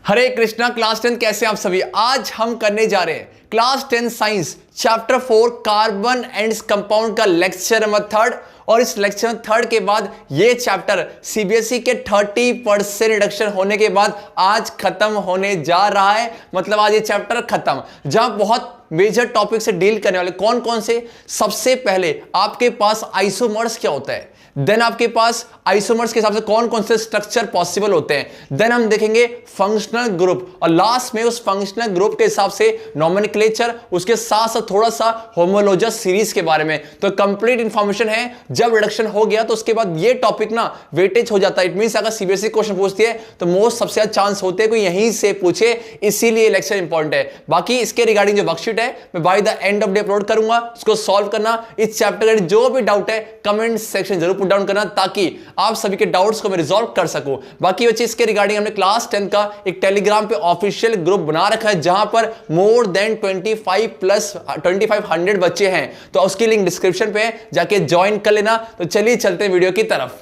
हरे Krishna class 10 कैसे हैं आप सभी। आज हम करने जा रहे हैं class 10 science chapter 4 carbon and compound का लेक्चर नंबर 3। और इस लेक्चर 3 के बाद ये चैप्टर सीबीएसई के 30% रिडक्शन होने के बाद आज खत्म होने जा रहा है। मतलब आज ये चैप्टर खत्म, जहां बहुत मेजर टॉपिक से डील करने वाले कौन कौन से। सबसे पहले आपके पास आइसोमर्स क्या होता है, देन आपके पास आइसोमर्स के हिसाब से कौन कौन से स्ट्रक्चर पॉसिबल होते हैं, देन हम देखेंगे फंक्शनल ग्रुप, और लास्ट में उस फंक्शनल ग्रुप के हिसाब से नोमेनक्लेचर, उसके साथ साथ थोड़ा सा होमोलॉजस सीरीज के बारे में। तो कंप्लीट इंफॉर्मेशन है। जब रिडक्शन हो गया तो उसके बाद ये टॉपिक ना वेटेज हो जाता है। इट मींस अगर सीबीएसई क्वेश्चन पूछती है तो मोस्ट सबसे ज्यादा चांस होते हैं कोई यहीं से पूछे, इसीलिए लेक्चर इंपॉर्टेंट है। बाकी इसके रिगार्डिंग जो वर्कशीट है मैं by the end of day upload करूंगा, उसको सॉल्व करना। इस चैप्टर का जो भी डाउट है कमेंट सेक्शन जरूर पुट डाउन करना, ताकि आप सभी के डाउट्स को मैं रिजॉल्व कर सकूं। बाकी बच्चे इसके रिगार्डिंग हमने क्लास 10 का एक टेलीग्राम पे ऑफिशियल ग्रुप बना रखा है, जहां पर मोर देन 2500 बच्चे हैं। तो उसकी लिंक डिस्क्रिप्शन पे है, जाके ज्वाइन कर लेना। तो चलिए चलते हैं वीडियो की तरफ।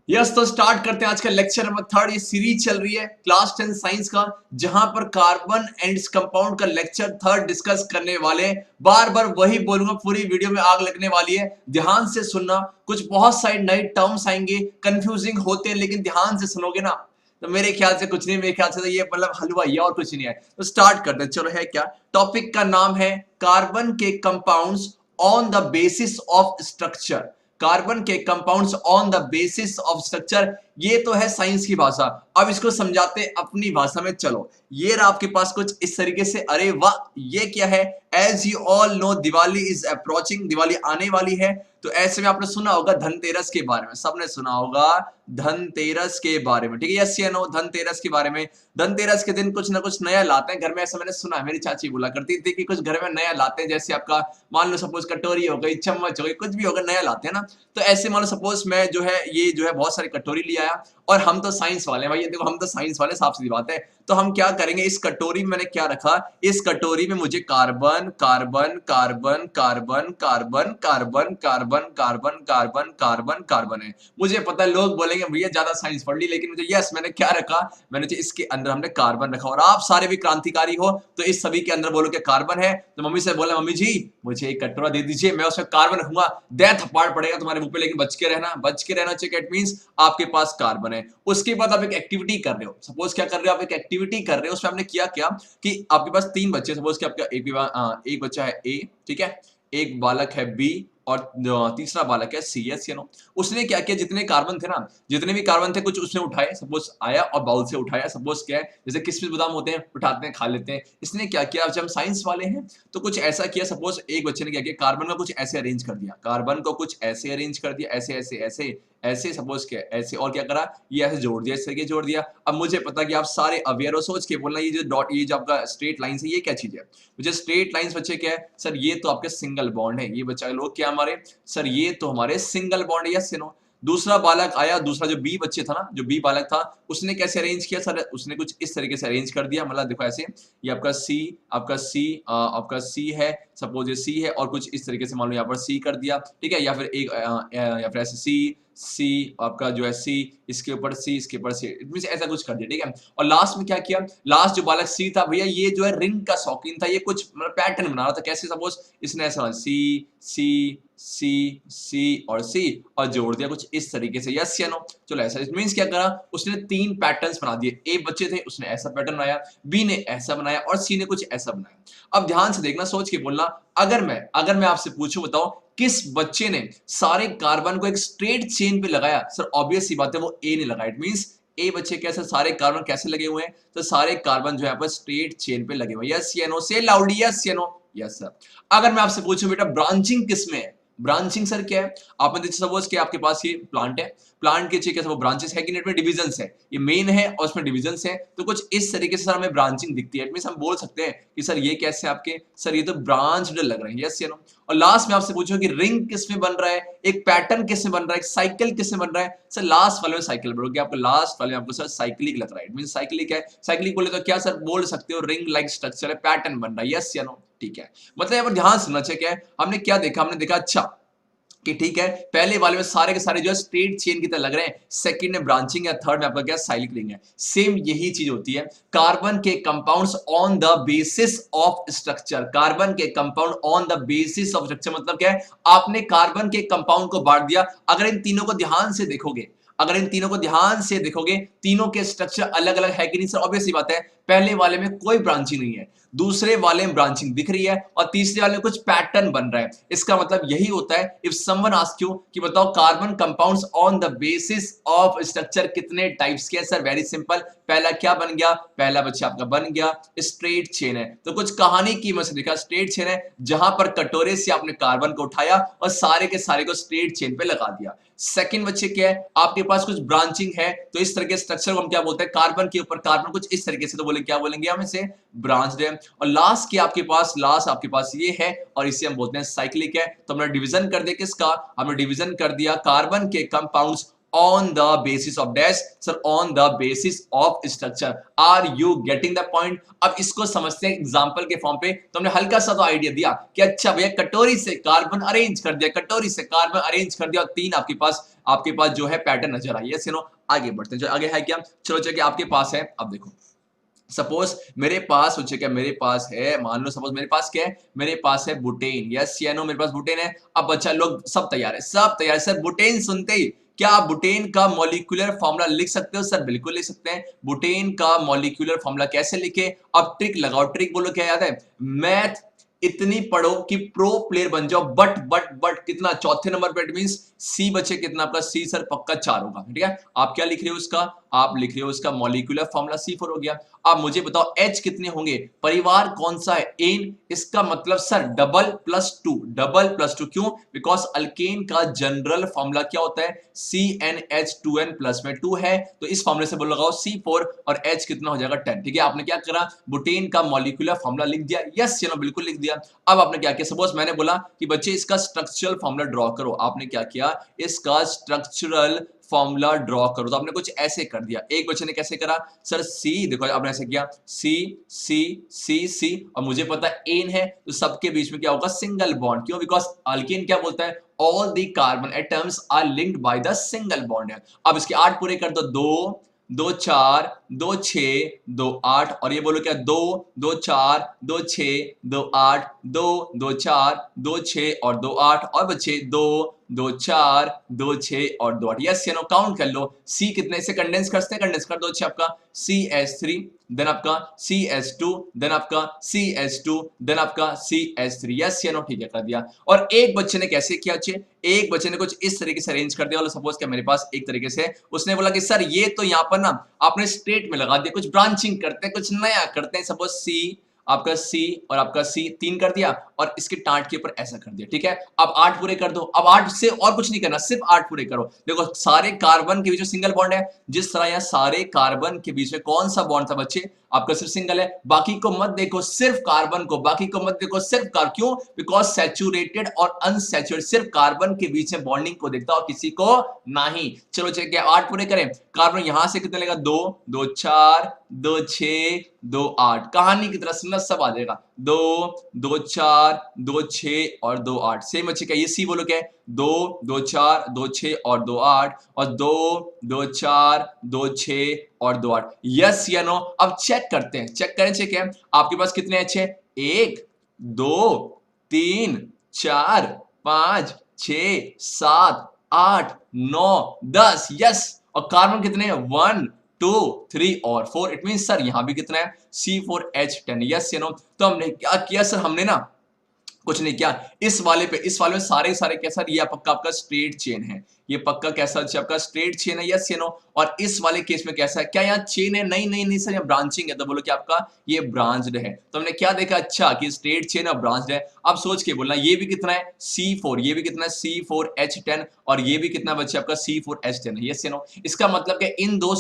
यस, तो स्टार्ट करते हैं आज का लेक्चर नंबर 3। ये सीरीज चल रही है क्लास 10 साइंस का, जहां पर कार्बन एंड कंपाउंड का लेक्चर 3 डिस्कस करने वाले हैं। बार बार वही बोलूंगा, पूरी वीडियो में आग लगने वाली है, ध्यान से सुनना। कुछ बहुत सारे नए टर्म्स आएंगे, कंफ्यूजिंग होते हैं, लेकिन ध्यान से सुनोगे ना तो मेरे ख्याल से कुछ नहीं, मेरे ख्याल से तो ये मतलब हलवा ही है और कुछ नहीं है। तो स्टार्ट करते हैं। चलो, है क्या टॉपिक का नाम है कार्बन के compounds on the basis of structure. Carbon के compounds on the basis of structure, ये तो है साइंस की भाषा। अब इसको समझाते अपनी भाषा में। चलो, ये रहा आपके पास कुछ इस तरीके से। अरे वाह, ये क्या है? As you all know Diwali is approaching, Diwali आने वाली है। तो ऐसे में आपने सुना होगा धनतेरस के बारे में, सबने सुना होगा धनतेरस के बारे में, ठीक है? यस या नो, धनतेरस के बारे में। धनतेरस के दिन कुछ ना कुछ नया लाते हैं घर में, ऐसा मैंने सुना है। मेरी चाची बोला करती थी कि कुछ घर में नया लाते हैं, जैसे आपका मान लो सपोज कटोरी हो गई, चम्मच हो गई, कुछ भी होगा नया लाते हैं ना। तो ऐसे मान लो सपोज मैं जो है ये जो है बहुत सारी कटोरी ले आया, और हम तो साइंस वाले हैं भाई, ये देखो हम तो साइंस वाले, साफ सीधी बात है। तो हम क्या करेंगे, इस कटोरी में मैंने क्या रखा, इस कटोरी में मुझे carbon carbon carbon carbon carbon carbon carbon carbon carbon carbon carbon है। मुझे पता है लोग बोलेंगे भैया ज्यादा साइंस पढ़ ली, लेकिन मुझे यस, मैंने क्या रखा, मैंने इसके अंदर हमने कार्बन रखा। और आप सारे भी क्रांतिकारी हो तो इस सभी के अंदर बोलो कि कार्बन है। तो मम्मी से बोला, मम्मी जी मुझे एक कटोरा दे दीजिए, मैं उसमें कार्बन रखूंगा, दे थप्पड़ पड़ेगा तुम्हारे मुंह पे, लेकिन बच के रहना, बच के रहना चाहिए। इट मींस आपके पास कार्बन है। उसके बाद आप एक एक्टिविटी कर रहे हो, सपोज क्या कर रहे हो, आप एक एक्टिविटी कर रहे हो। उसमें आपने किया क्या कि आपके पास 3 बच्चे, सपोज कि आपका एक बच्चा है ए, ठीक है, एक बालक है बी, और तीसरा बालक है सी। यस या नो? उसने क्या किया, जितने कार्बन थे ना, जितने भी कार्बन थे, कुछ उसने उठाए, सपोज आया और बाउल से उठाया। सपोज क्या है, जैसे किशमिश बादाम होते हैं, उठाते हैं खा लेते हैं। इसने क्या किया, जब हम साइंस वाले हैं तो कुछ ऐसा किया। सपोज एक बच्चे ने क्या किया, कार्बन को कुछ ऐसे अरेंज कर दिया, कार्बन को कुछ ऐसे अरेंज कर दिया, ऐसे ऐसे ऐसे ऐसे, सपोज क्या ऐसे, और क्या करा, ये ऐसे जोड़ दिया, इस तरीके जोड़ दिया। अब मुझे पता कि आप सारे अवेयर हो, सोच के बोलना, ये जो डॉट, ये जो आपका स्ट्रेट लाइन है, ये क्या चीज है? मुझे स्ट्रेट लाइंस बच्चे क्या है सर, ये तो आपके सिंगल बॉन्ड है। ये बच्चा लोग क्या हमारे सर, ये तो हमारे सिंगल बॉन्ड है। Yes no? दूसरा बालक आया, दूसरा जो बी बच्चे था ना, जो बी बालक था, उसने कैसे अरेंज किया सर, उसने कुछ इस तरीके से अरेंज कर दिया। मतलब देखो ऐसे, ये आपका सी, आपका सी है, सपोज ये सी है, और कुछ इस तरीके से मान लो यहाँ पर सी कर दिया, ठीक है? या फिर एक या फिर ऐसे सी आपका जो है सी, इसके ऊपर सी, इसके ऊपर सी, इट मींस ऐसा कुछ कर दिया, ठीक है? और लास्ट में क्या किया, लास्ट जो बालक सी था भैया, ये जो है रिंग का शौकीन था, ये कुछ मतलब पैटर्न बना रहा था। कैसे, सपोज इसने ऐसा सी सी सी सी और सी, और जोड़ दिया कुछ इस तरीके से। यस या नो? चलो ऐसा, इट मींस क्या करा, उसने 3 पैटर्न्स बना दिए। ए बच्चे थे, उसने ऐसा पैटर्न बनाया, बी ने ऐसा बनाया, और सी ने कुछ ऐसा बनाया। अब ध्यान से देखना, सोच के बोलना, अगर मैं आपसे पूछूं, बताओ किस बच्चे ने सारे कार्बन को एक स्ट्रेट चेन पे लगाया? सर ऑब्वियस सी बात है, वो ए ने लगाया। इट मींस ए बच्चे कैसे, सारे कार्बन कैसे लगे हुए हैं, तो सारे कार्बन जो है यहाँ पर स्ट्रेट चेन पे लगे हुए हैं। यस या नो? से लाउडली यस या नो? Yes sir. अगर मैं आपसे पूछूं बेटा ब्रांचिंग किसमें है, ब्रांचिंग सर क्या है? आपने देखा सपोज कि आपके पास ये प्लांट है, प्लांट के चाहिए वो ब्रांचेस है कि नेट में डिविजन्स है, ये मेन है और उसमें डिविजन्स है। तो कुछ इस तरीके से सर हमें ब्रांचिंग दिखती है। इट मींस हम बोल सकते हैं कि सर ये कैसे आपके, सर ये तो ब्रांच्ड लग रहे हैं। यस या नो? और लास्ट में आपसे पूछो कि रिंग किस में बन रहा है, एक पैटर्न किस में बन रहा है, एक साइकिल किस में बन रहा है? सर लास्ट वाले में साइकिल बोलोगे, आपको लास्ट वाले में आपको सर साइक्लिक लग रहा है। इट मींस साइक्लिक है, साइक्लिक बोले तो क्या सर बोल सकते हो, रिंग लाइक स्ट्रक्चर है, पैटर्न बन रहा है। यस या नो? ठीक है, मतलब यहाँ पर ध्यान सुनना चाहिए। क्या है हमने क्या देखा, हमने देखा अच्छा कि ठीक है पहले वाले में सारे के सारे जो है स्ट्रेट चेन की तरह लग रहे हैं, सेकंड में ब्रांचिंग है, थर्ड में आपका क्या साइक्लिक रिंग है। सेम यही चीज होती है कार्बन के compounds on the basis of structure. Carbon के compound on the basis of structure मतलब क्या है, आपने कार्बन के कंपाउंड को बांट दिया। अगर इन तीनों को ध्यान से देखोगे, अगर इन तीनों को ध्यान से देखोगे, तीनों के स्ट्रक्चर अलग अलग है कि नहीं सर? ऑब्वियस सी बात है, पहले वाले में कोई ब्रांचिंग नहीं है, दूसरे वाले में ब्रांचिंग दिख रही है और तीसरे वाले में कुछ पैटर्न बन रहा है। इसका मतलब यही होता है इफ समवन आस्क यू कि बताओ carbon compounds on the basis of structure कितने टाइप्स के हैं? सर वेरी सिंपल, पहला क्या बन गया? पहला बच्चा आपका बन गया स्ट्रेट चेन है। तो कुछ कहानी की मत देखा, स्ट्रेट चेन है जहां पर कटोरे से आपने कार्बन को उठाया और सारे के सारे को स्ट्रेट चेन पे लगा दिया। सेकंड बच्चे क्या है, आपके पास कुछ ब्रांचिंग है, तो इस तरह के स्ट्रक्चर को हम क्या बोलते हैं? कार्बन के ऊपर कार्बन कुछ इस तरीके से, तो बोले क्या बोलेंगे हम इसे? ब्रांच्ड है। और लास्ट की आपके पास, लास्ट आपके पास ये है और इसे हम बोलते हैं साइक्लिक है। तो हमने डिवीजन कर दिया किसका? हमने डिवीजन कर दिया कार्बन के compounds on the basis of dash, sir on the basis of structure। are you getting the point? अब इसको समझते हैं एग्जांपल के फॉर्म पे। तो हमने हल्का सा तो आइडिया दिया कि अच्छा भैया कटोरी से कार्बन अरेंज कर दिया, कटोरी से कार्बन अरेंज कर दिया और तीन आपके पास जो है पैटर्न नजर आई है। सुनो आगे बढ़ते हैं, जो आगे है क्या, चलो चलिए आपके पास है। अब देखो सपोज मेरे पास सोचिए क्या मेरे पास है, मान लो सपोज मेरे पास क्या है, मेरे पास है बुटेन, यस या नो, मेरे पास बुटेन है। अब बच्चा लोग सब तैयार है, सब तैयार है। सर बुटेन सुनते ही क्या आप बुटेन का मॉलिक्यूलर फॉर्मूला लिख सकते हो? सर बिल्कुल लिख सकते हैं। बुटेन का मॉलिक्यूलर फॉर्मूला कैसे लिखे? अब ट्रिक लगाओ, ट्रिक बोलो क्या याद है? मैथ इतनी पढ़ो कि प्रो प्लेयर बन जाओ। बट कितना? चौथे नंबर पे, इट मींस सी बचे कितना आपका? सी सर पक्का 4 होगा, ठीक है। आप क्या लिख रहे हो उसका? आप लिख रहे हो उसका मॉलिक्यूलर फॉर्मूला C4 हो गया। अब मुझे बताओ H कितने होंगे? परिवार कौन सा है? एन। इसका मतलब sir double plus two, double plus two. क्यों? बिकॉज अल्केन का जनरल फॉर्मूला क्या होता है? CnH2n प्लस में 2 है, तो इस फॉर्मूले से बोल लगाओ C4 और H कितना हो जाएगा? 10, ठीक है। आपने क्या करा? बुटेन का मॉलिक्यूलर फॉर्मूला लिख दिया, यस चलो बिल्कुल लिख दिया। अब आपने क्या किया? सपोज मैंने बोला कि बच्चे इसका स्ट्रक्चरल फॉर्मूला ड्रॉ करो, आपने क्या किया? इसका स्ट्रक्चरल फॉर्मूला ड्रॉ करो, तो आपने कुछ ऐसे कर दिया। एक बच्चे ने कैसे करा? सर सी, देखो आपने ऐसे किया सी सी सी सी, और मुझे पता एन है तो सबके बीच में क्या होगा? Single bond. क्यों? बिकॉज अल्केन क्या बोलता है? All the carbon atoms are linked by the single bond है। अब इसके 8 पूरे कर दो, 2 2 4 2 6 2 8, और ये बोलो क्या? 2 2 4 2 6 2 8 2 2 4 2 6 और 2 8, और बच्चे 2 2 4 2 6 और 2 8। यस या नो? काउंट कर लो। सी कितने से कंडेंस करते हैं? कंडेंस कर दो। अच्छा आपका CH3, देन आपका CH2, देन आपका CH2, देन आपका CH3। यस या नो? ठीक है कर दिया। और एक बच्चे ने कैसे किया? अच्छे एक बच्चे ने कुछ इस तरीके से अरेंज कर दिया। सपोज क्या मेरे पास एक तरीके से उसने बोला कि सर ये तो यहाँ पर ना आपने स्ट्रेट में लगा दिया, कुछ ब्रांचिंग करते हैं, कुछ नया करते हैं। सपोज सी, आपका सी और आपका सी 3 कर दिया और इसके टाट के ऊपर ऐसा कर दिया, ठीक है। अब 8 पूरे कर दो। अब 8 से और कुछ नहीं करना, सिर्फ 8 पूरे करो। देखो सारे कार्बन के बीच में सिंगल बॉन्ड है, जिस तरह यहाँ सारे कार्बन के बीच में कौन सा बॉन्ड था बच्चे? आपका सिर्फ सिंगल है। बाकी को मत देखो, सिर्फ कार्बन को, बाकी को मत देखो, सिर्फ कार्बन। क्यों? बिकॉज सैचुरेटेड और अनसैचुरेटेड सिर्फ कार्बन के बीच में बॉन्डिंग को देखता और किसी को नहीं। चलो चेक किया, 8 पूरे करें। कार्बन यहां से कितने लेगा? 2 2 4 2 6 2 8। कहानी की तरह सुनना, सब आ जाएगा। 2 2 4 2 6 और 2 8। सेम बच्चे क्या? ये सी बोलो क्या है? 2 2 4 2 6 और 2 8, और 2 2 4 2 6 और 2 8। यस या नो? अब चेक करते हैं, चेक करें। चेक है आपके पास कितने अच्छे? 1 2 3 4 5 6 7 8 9 10। यस। और कार्बन कितने हैं? 1 2 3 और 4। इट मीन सर यहां भी कितना है? C4H10। यस या नो? तो हमने क्या किया सर? हमने ना कुछ नहीं किया। इस वाले में सारे सारे कैसा? ये पक्का आपका स्ट्रेट चेन है, ये पक्का कैसा आपका स्ट्रेट चेन है। यस या नो? और इस वाले केस में कैसा है? क्या यहाँ चेन है? नहीं नहीं नहीं सर, यहाँ ब्रांचिंग है। तो बोलो कि आपका ये ब्रांच्ड है। तो हमने क्या देखा? अच्छा कि स्ट्रेट चेन और ब्रांच्ड है। अब सोच के बोलना, ये भी कितना है? C4, ये भी कितना है? C4H10, और ये भी कितना बच्चे आपका? C4H10। यस या नो? इसका मतलब कि इन दो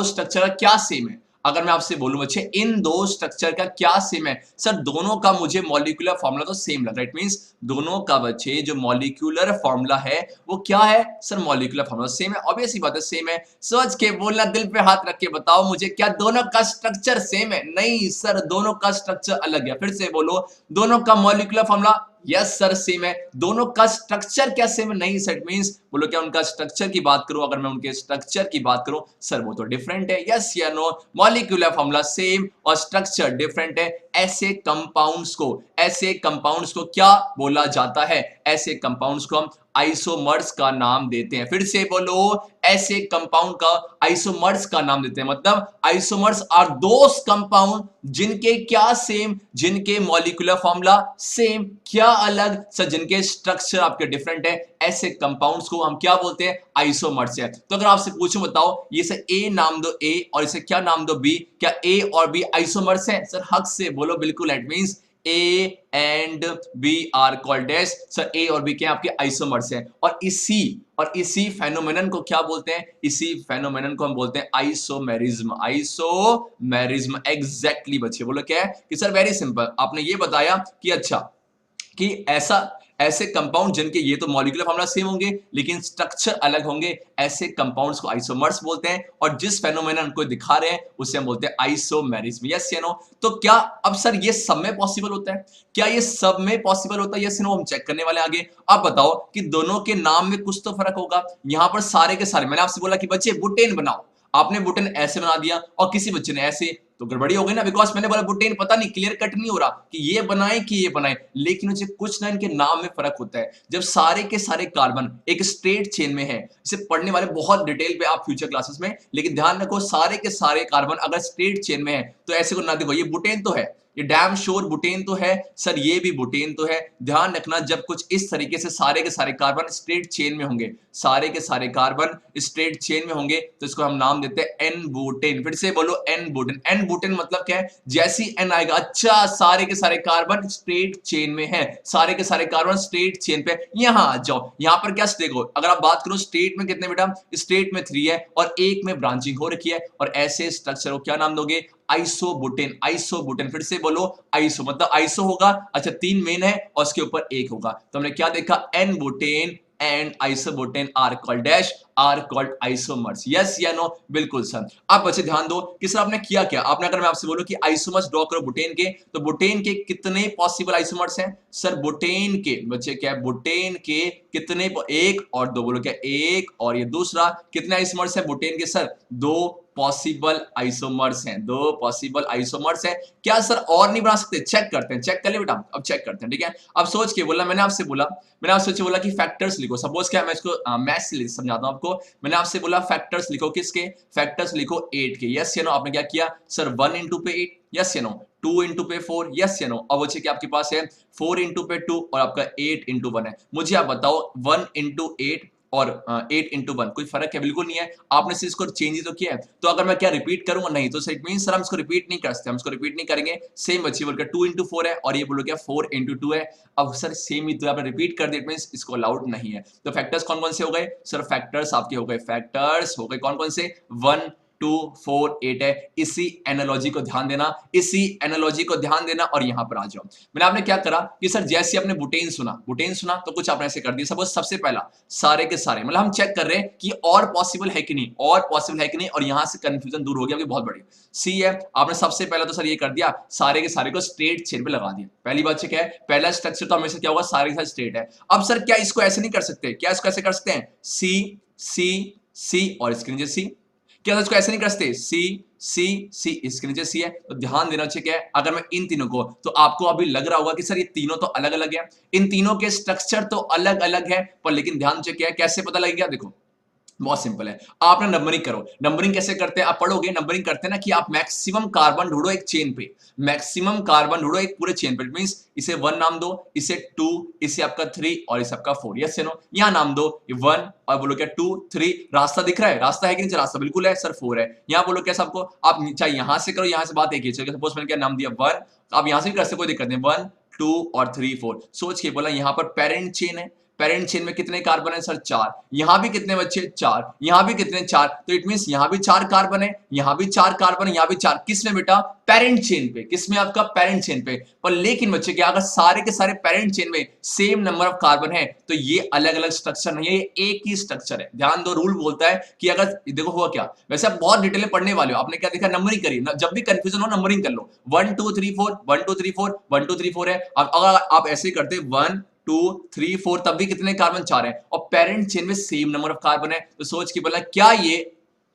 स्ट्रक्चर का क्या सेम है? अगर मैं आपसे बोलूं बच्चे इन दो स्ट्रक्चर का क्या सेम है? सर दोनों का मुझे मॉलिक्यूलर फॉर्मूला तो सेम लग रहा है। इट मींस दोनों का बच्चे जो मॉलिक्यूलर फॉर्मूला है वो क्या है? सर मॉलिक्यूलर फॉर्मूला सेम है। ऑब्वियस ही बात है सेम है। सोच के बोलना, दिल पे हाथ रख के बताओ मुझे, क्या दोनों का स्ट्रक्चर सेम है? नहीं सर, दोनों का स्ट्रक्चर अलग है। फिर से बोलो, दोनों का molecular formula yes sir same है। दोनों का स्ट्रक्चर क्या सेम है? नहीं सर, मींस बोलो क्या उनका स्ट्रक्चर की बात करूं, अगर मैं उनके स्ट्रक्चर की बात करूं सर वो तो डिफरेंट है। यस या नो? मॉलिक्यूलर फॉर्मूला सेम और स्ट्रक्चर डिफरेंट है। ऐसे कंपाउंड्स को क्या बोला जाता है? ऐसे कंपाउंड्स को हम आइसोमर्स का नाम देते हैं। फिर से बोलो, ऐसे कंपाउंड का आइसोमर्स का नाम देते हैं। मतलब आइसोमर्स आर दोस कंपाउंड जिनके क्या सेम, जिनके मॉलिक्यूलर फॉर्मूला सेम, क्या अलग सर, जिनके स्ट्रक्चर आपके डिफरेंट है। ऐसे कंपाउंड्स को हम क्या बोलते हैं? आइसोमर्स है। तो अगर आपसे पूछूं बताओ ये से ए नाम दो ए और इसे क्या नाम दो बी, क्या ए और बी आइसोमर्स है? सर हक से बोलो बिल्कुल। It means A and B are called as, sir A और बी के आपके आइसोमर्स हैं। और इसी फेनोमेनन को क्या बोलते हैं? इसी फेनोमेनन को हम बोलते हैं आइसोमेरिज्म। आइसोमेरिज्म एग्जैक्टली बच्चे। बोलो क्या है कि सर वेरी सिंपल, आपने ये बताया कि अच्छा कि ऐसे कंपाउंड जिनके ये तो मॉलिक्यूलर फॉर्मूला सेम होंगे लेकिन स्ट्रक्चर अलग होंगे, ऐसे कंपाउंड्स को आइसोमर्स बोलते हैं। और जिस फेनोमेनन को दिखा रहे हैं उसे हम बोलते हैं आइसोमेरिज्म। यस या नो? तो क्या अब सर ये सब में पॉसिबल होता है? क्या ये सब में पॉसिबल होता है? यस या नो? हम चेक करने वाले आगे। आप बताओ कि दोनों के नाम में कुछ तो फर्क होगा। यहां पर सारे के सारे, मैंने आपसे बोला कि बच्चे बुटेन बनाओ, आपने बुटेन ऐसे बना दिया और किसी बच्चे ने ऐसे, तो गड़बड़ी हो गई ना। बिकॉज मैंने बोला बुटेन पता नहीं, क्लियर कट नहीं हो रहा कि ये बनाए कि ये बनाए, लेकिन मुझे कुछ ना इनके नाम में फर्क होता है। जब सारे के सारे कार्बन एक स्ट्रेट चेन में है, इसे पढ़ने वाले बहुत डिटेल पे आप फ्यूचर क्लासेस में, लेकिन ध्यान रखो सारे के सारे कार्बन अगर स्ट्रेट चेन में है तो ऐसे को ना देखो ये बुटेन तो है, ये डैम श्योर बुटेन तो है सर, ये भी बुटेन तो है। ध्यान रखना जब कुछ इस तरीके से सारे के सारे कार्बन स्ट्रेट चेन में होंगे, सारे के सारे कार्बन स्ट्रेट चेन में होंगे तो इसको हम नाम देते हैं एन बुटेन। फिर से बोलो एन बुटेन। एन बुटेन मतलब क्या है? जैसी एन आएगा, अच्छा सारे के सारे कार्बन स्ट्रेट चेन में है, सारे के सारे कार्बन स्ट्रेट चेन पे। यहां आ जाओ, यहां पर क्या देखो, अगर आप बात करो स्ट्रेट में कितने बेटा, स्ट्रेट में 3 है और एक में ब्रांचिंग हो रखी है, और ऐसे स्ट्रक्चर को क्या नाम दोगे? आइसोबुटेन। आइसोबुटेन। फिर से बोलो आइसो, मतलब आइसो होगा, अच्छा 3 मेन है और उसके ऊपर एक होगा, तो हमने क्या देखा? N butane and isobutane are called dash, are called isomers. Yes या नो? बिल्कुल सर। आप बच्चे ध्यान दो कि सर आपने किया क्या, आपने अगर मैं आपसे बोलूं कि आइसोमर्स ड्रॉ करो बुटेन के, तो बुटेन के कितने पॉसिबल आइसोमर्स हैं? सर बुटेन के बच्चे क्या है, बुटेन के कितने, एक और दो, बोलो क्या? एक और ये दूसरा, कितने आइसोमर्स है बुटेन के? सर 2 पॉसिबल आइसोमर्स हैं, 2 पॉसिबल आइसोमर्स हैं। क्या सर और नहीं बना सकते? चेक करते हैं, चेक कर ले बेटा, अब चेक करते हैं, ठीक है। अब सोच के बोला, मैंने आपसे बोला कि फैक्टर्स लिखो। सपोज क्या, मैं इसको मैथ्स से समझाता हूं आपको। मैंने आपसे बोला फैक्टर्स लिखो, किसके फैक्टर्स? लिखो 8 के। यस या नो? आपने क्या किया सर? 1 इंटू पे 8, यस या नो? 2 इंटू पे 4, यस या नो? अब बच्चे क्या आपके पास है 4 इंटू पे 2 और आपका 8 इंटू 1 है। मुझे आप बताओ 1 इंटू 8 और 8 इंटू 1 कोई फर्क है? बिल्कुल नहीं है। आपने सिर्फ इसको चेंज ही तो किया है, तो अगर मैं क्या रिपीट करूंगा? नहीं। तो इट मीन सर हम इसको रिपीट नहीं कर सकते, हम इसको रिपीट नहीं करेंगे। सेम बच्चे बोल के 2 इंटू 4 है और ये बोलो क्या 4 इंटू 2 है। अब सर सेम ही तो आपने रिपीट कर दिया, इट मीन इसको अलाउड नहीं है। तो फैक्टर्स कौन कौन से हो गए सर? फैक्टर्स आपके हो गए, फैक्टर्स हो गए कौन कौन से? 1 2 4 8 है। इसी एनालॉजी को ध्यान देना, इसी एनालॉजी को ध्यान देना और यहां पर आ जाओ। मैंने आपने क्या करा कि सर जैसे आपने बुटेन सुना तो कुछ आपने ऐसे कर दिया। सपोज सबसे पहला सारे के सारे, मतलब हम चेक कर रहे हैं कि और पॉसिबल है कि नहीं, और पॉसिबल है कि नहीं, और यहां से कंफ्यूजन दूर हो गया, बहुत बड़ी सी है। आपने सबसे पहला तो सर ये कर दिया, सारे के सारे को स्ट्रेट चेन पे लगा दिया। पहली बात क्या है, पहला स्ट्रक्चर तो हमेशा क्या होगा, सारे के सारे स्ट्रेट है। अब सर क्या इसको ऐसे नहीं कर सकते? क्या इसको ऐसे कर सकते हैं? सी सी सी और इसके नीचे सी। क्या इसको ऐसे नहीं कर सकते? सी सी सी, इसके नीचे सी है। तो ध्यान देना चाहिए क्या है, अगर मैं इन तीनों को, तो आपको अभी लग रहा होगा कि सर ये तीनों तो अलग अलग है, इन तीनों के स्ट्रक्चर तो अलग अलग है, पर लेकिन ध्यान चाहिए क्या है, कैसे पता लगेगा? देखो बहुत सिंपल है, आपने नंबरिंग करो। नंबरिंग कैसे करते हैं? आप पढ़ोगे, नंबरिंग करते हैं ना कि आप मैक्सिमम कार्बन ढूंढो एक चेन पे, मैक्सिमम कार्बन ढूंढो एक पूरे चेन पे। इट मींस इसे 1 नाम दो, इसे 2, इसे आपका 3 और इसे आपका 4। Yes no? यहां नाम दो 1 और बोलो क्या 2 3। रास्ता दिख रहा है? रास्ता है कि नहीं? रास्ता बिल्कुल है सर, 4 है। यहां बोलो कैसा आपको, आप चाहे यहां से करो, यहां से बात एक ही है। सपोज मैंने क्या नाम दिया 1, आप यहां से भी कर सकते, कोई दिक्कत नहीं। 1 2 और 3 4 सोच के बोला, यहां पर पेरेंट चेन है, पेरेंट चेन में कितने कार्बन है सर? 4। यहां भी कितने बच्चे? 4। यहां भी कितने? 4। तो इट मींस यहां भी 4 कार्बन है, यहां भी 4 कार्बन है, यहां भी 4। किसमें बेटा? पेरेंट चेन पे। किसमें? आपका पेरेंट चेन पे। पर लेकिन बच्चे क्या, अगर सारे के सारे पेरेंट चेन में सेम नंबर ऑफ कार्बन है तो ये अलग अलग स्ट्रक्चर नहीं है, ये एक ही स्ट्रक्चर है। ध्यान दो, रूल बोलता है कि अगर देखो हुआ क्या, वैसे आप बहुत डिटेल में पढ़ने वाले हो, आपने क्या देखा? नंबरिंग करी। जब भी कंफ्यूजन हो नंबरिंग कर लो। 1 2 3 4 1 2 3 4 1 2 3 4 है। अब अगर आप ऐसे ही करते 1 2 3 4 तब भी कितने कार्बन? 4 है। और पेरेंट चेन में सेम नंबर ऑफ कार्बन है। तो सोच के बोला क्या ये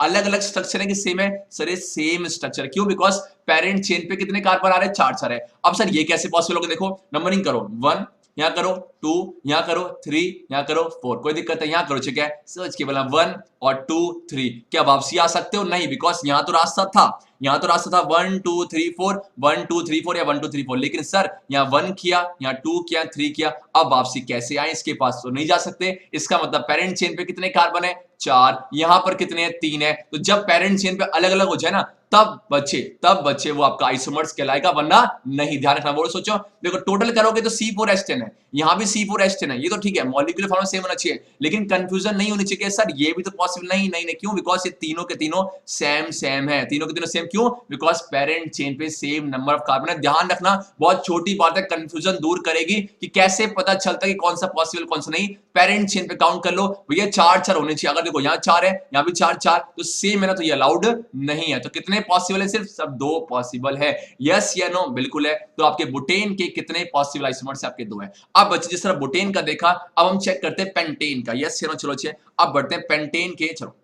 अलग अलग स्ट्रक्चर है कि सेम है? सर ये सेम स्ट्रक्चर। क्यों? बिकॉज पेरेंट चेन पे कितने कार्बन आ रहे हैं? 4 4 है। अब सर ये कैसे पॉसिबल होगा? देखो नंबरिंग करो, 1 यहां करो, 2 यहां करो, 3 यहां करो, 4। कोई दिक्कत है? यहां करो, ठीक है। सोच के बोला 1 और 2 3, क्या वापसी आ सकते हो? नहीं, बिकॉज यहां तो रास्ता था, यहां तो रास्ता था 1 2 3 4 1 2 3 4 या 1 2 3 4। लेकिन सर यहां 1 किया, यहां 2 किया, 3 किया, अब वापसी कैसे आए? इसके पास तो नहीं जा सकते। इसका मतलब पेरेंट चेन पे कितने कार्बन है? 4। यहां पर कितने हैं? 3 है। तो जब पेरेंट चेन पे अलग अलग हो जाए ना, तब बच्चे वो आपका आइसोमर्स कहलाएगा, वरना नहीं। ध्यान रखना। वो सोचो, देखो टोटल करोगे तो C4H10 है, यहां भी C4H10 है, ये तो ठीक है, मॉलिक्यूलर फॉर्म सेम होना चाहिए। लेकिन कंफ्यूजन नहीं होनी चाहिए सर ये भी तो पॉसिबल नहीं। नहीं नहीं, क्यों? बिकॉज ये तीनों के तीनों सेम है, तीनों के तीनों सेम। क्यों? बिकॉज पेरेंट चेन पे सेम नंबर ऑफ कार्बन है। ध्यान रखना, बहुत छोटी बात है, कंफ्यूजन दूर करेगी कि कैसे पता चलता है कि कौन सा पॉसिबल कौन सा नहीं। पेरेंट चेन पे काउंट कर लो भैया, 4 4 होने चाहिए। अगर देखो यहाँ 4 है, यहाँ भी 4 4, तो सेम है ना, तो ये अलाउड नहीं है। तो कितने पॉसिबल है? सिर्फ सब 2 पॉसिबल है। यस या नो? बिल्कुल है। तो आपके बुटेन के कितने पॉसिबल आइसोमर्स? आपके 2 है। अब बच्चे जिस तरह बुटेन का देखा, अब हम चेक करते हैं पेंटेन का। यस या नो? चलो अच्छे, अब बढ़ते हैं पेंटेन के। चलो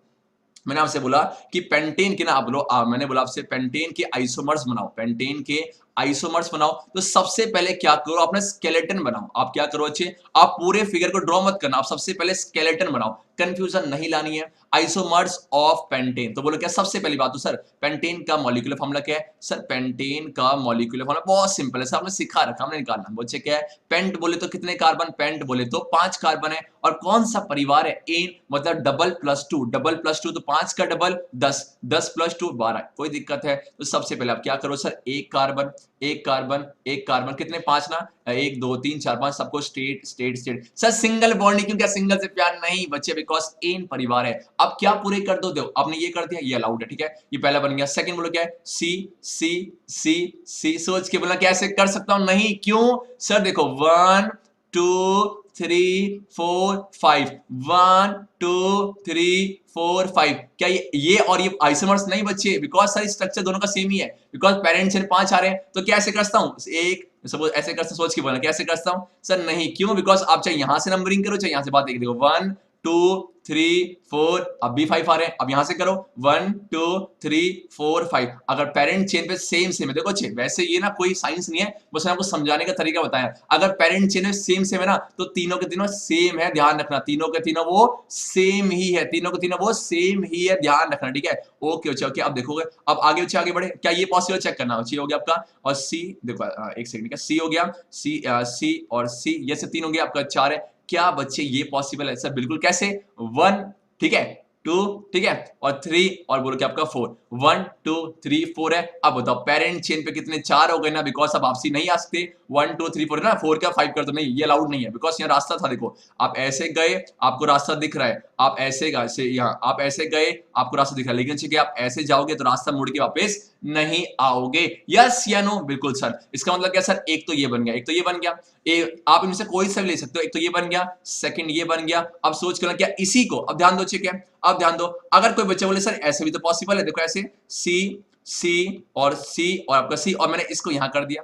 मैंने आपसे बोला कि पेंटेन के ना, आप बोलो मैंने बोला आपसे पेंटेन के आइसोमर्स बनाओ, पेंटेन के आइसोमर्स बनाओ। तो सबसे पहले क्या करो? अपना स्केलेटन बनाओ। आप क्या करो अच्छे, आप पूरे फिगर को ड्रॉ मत करना, आप सबसे पहले स्केलेटन बनाओ। कंफ्यूजन नहीं लानी है। आइसोमर्स ऑफ पेंटेन, तो बोलो क्या? सबसे पहली बात तो सर पेंटेन का मॉलिक्यूलर फॉर्मूला क्या है? सर पेंटेन का मॉलिक्यूलर फॉर्मूला बहुत सिंपल है सर, आपने सिखा रखा, हमने निकालना। बच्चे क्या है? पेंट बोले तो कितने कार्बन? पेंट बोले तो 5 कार्बन है। और कौन सा परिवार है? एन, मतलब डबल प्लस 2, डबल प्लस 2 तो 5 का डबल 10, 10 प्लस 2 12। कोई दिक्कत है? तो सबसे पहले आप क्या करो सर, एक कार्बन एक कार्बन एक कार्बन, कितने? 5 ना, 1 2 3 4 5, सबको state state state. Sir single bond क्यों? क्या सिंगल से प्यार? नहीं बच्चे, बिकॉज एन परिवार है। अब क्या पूरे कर दो? दो आपने ये कर दिया, ये अलाउड है, ठीक है, ये पहला बन गया। सेकंड बोलो क्या है? सी सी सी सी। सोच के बोला कैसे कर सकता हूं? नहीं, क्यों सर? देखो 1 2 3 4 5, 1 2 3 4 5। क्या ये और ये आइसोमर्स? नहीं बच्चे, बिकॉज सारी स्ट्रक्चर दोनों का सेम ही है। बिकॉज पेरेंट्स से 5 आ रहे हैं, तो कैसे करता हूं? एक सपोज ऐसे करता, सोच के बोलना कैसे करता हूं सर? नहीं, क्यों? बिकॉज आप चाहे यहां से नंबरिंग करो, चाहे यहां से। बात एक देखो, 1 2 3 4, अब भी 5 आ रहे हैं, अब यहां से करो 1 2 3 4 5। अगर पेरेंट चेन पे सेम सेम है, देखो अच्छे, वैसे ये ना कोई साइंस नहीं है, बस मैं आपको समझाने का तरीका बताया। अगर पेरेंट चेन में सेम सेम है ना, तो तीनों के तीनों सेम है। ध्यान रखना, तीनों के तीनों वो सेम ही है, तीनों के तीनों वो सेम ही है। ध्यान रखना, ठीक है। ओके ओके ओके, अब देखोगे, अब आगे बच्चे आगे बढ़े। क्या ये पॉसिबल? चेक करना। सी हो गया आपका, और सी देखो एक सेकंड का, सी हो गया, सी और सी, ये से 3 हो गया आपका, 4 है। क्या बच्चे ये पॉसिबल है? सर बिल्कुल। कैसे? 1, ठीक है, 2, ठीक है, और 3, और बोलो कि आपका 4। 1 2 3 4 है। अब बताओ पेरेंट चेन पे कितने? 4 हो गए ना, बिकॉज अब वापसी नहीं आ सकते। 1 2 3 4 है ना, 4 का 5 कर दो, नहीं ये अलाउड नहीं है, बिकॉज यहाँ रास्ता था। देखो आप ऐसे गए, आपको रास्ता दिख रहा है, आप ऐसे गए यहाँ, आप ऐसे गए, आपको रास्ता दिख रहा है, लेकिन ठीक है आप ऐसे जाओगे तो रास्ता मुड़ के वापस नहीं आओगे। यस या नो? बिल्कुल सर। इसका मतलब क्या सर? एक तो ये बन गया, एक तो ये बन गया, आप इनमें से कोई सा भी ले सकते हो। एक तो ये बन गया, सेकंड ये बन गया। अब सोच कर क्या इसी को, अब ध्यान दो, ठीक है, अब ध्यान दो। अगर कोई बच्चा बोले सर ऐसे भी तो पॉसिबल है, देखो ऐसे सी सी और सी और आपका सी, और मैंने इसको यहां कर दिया।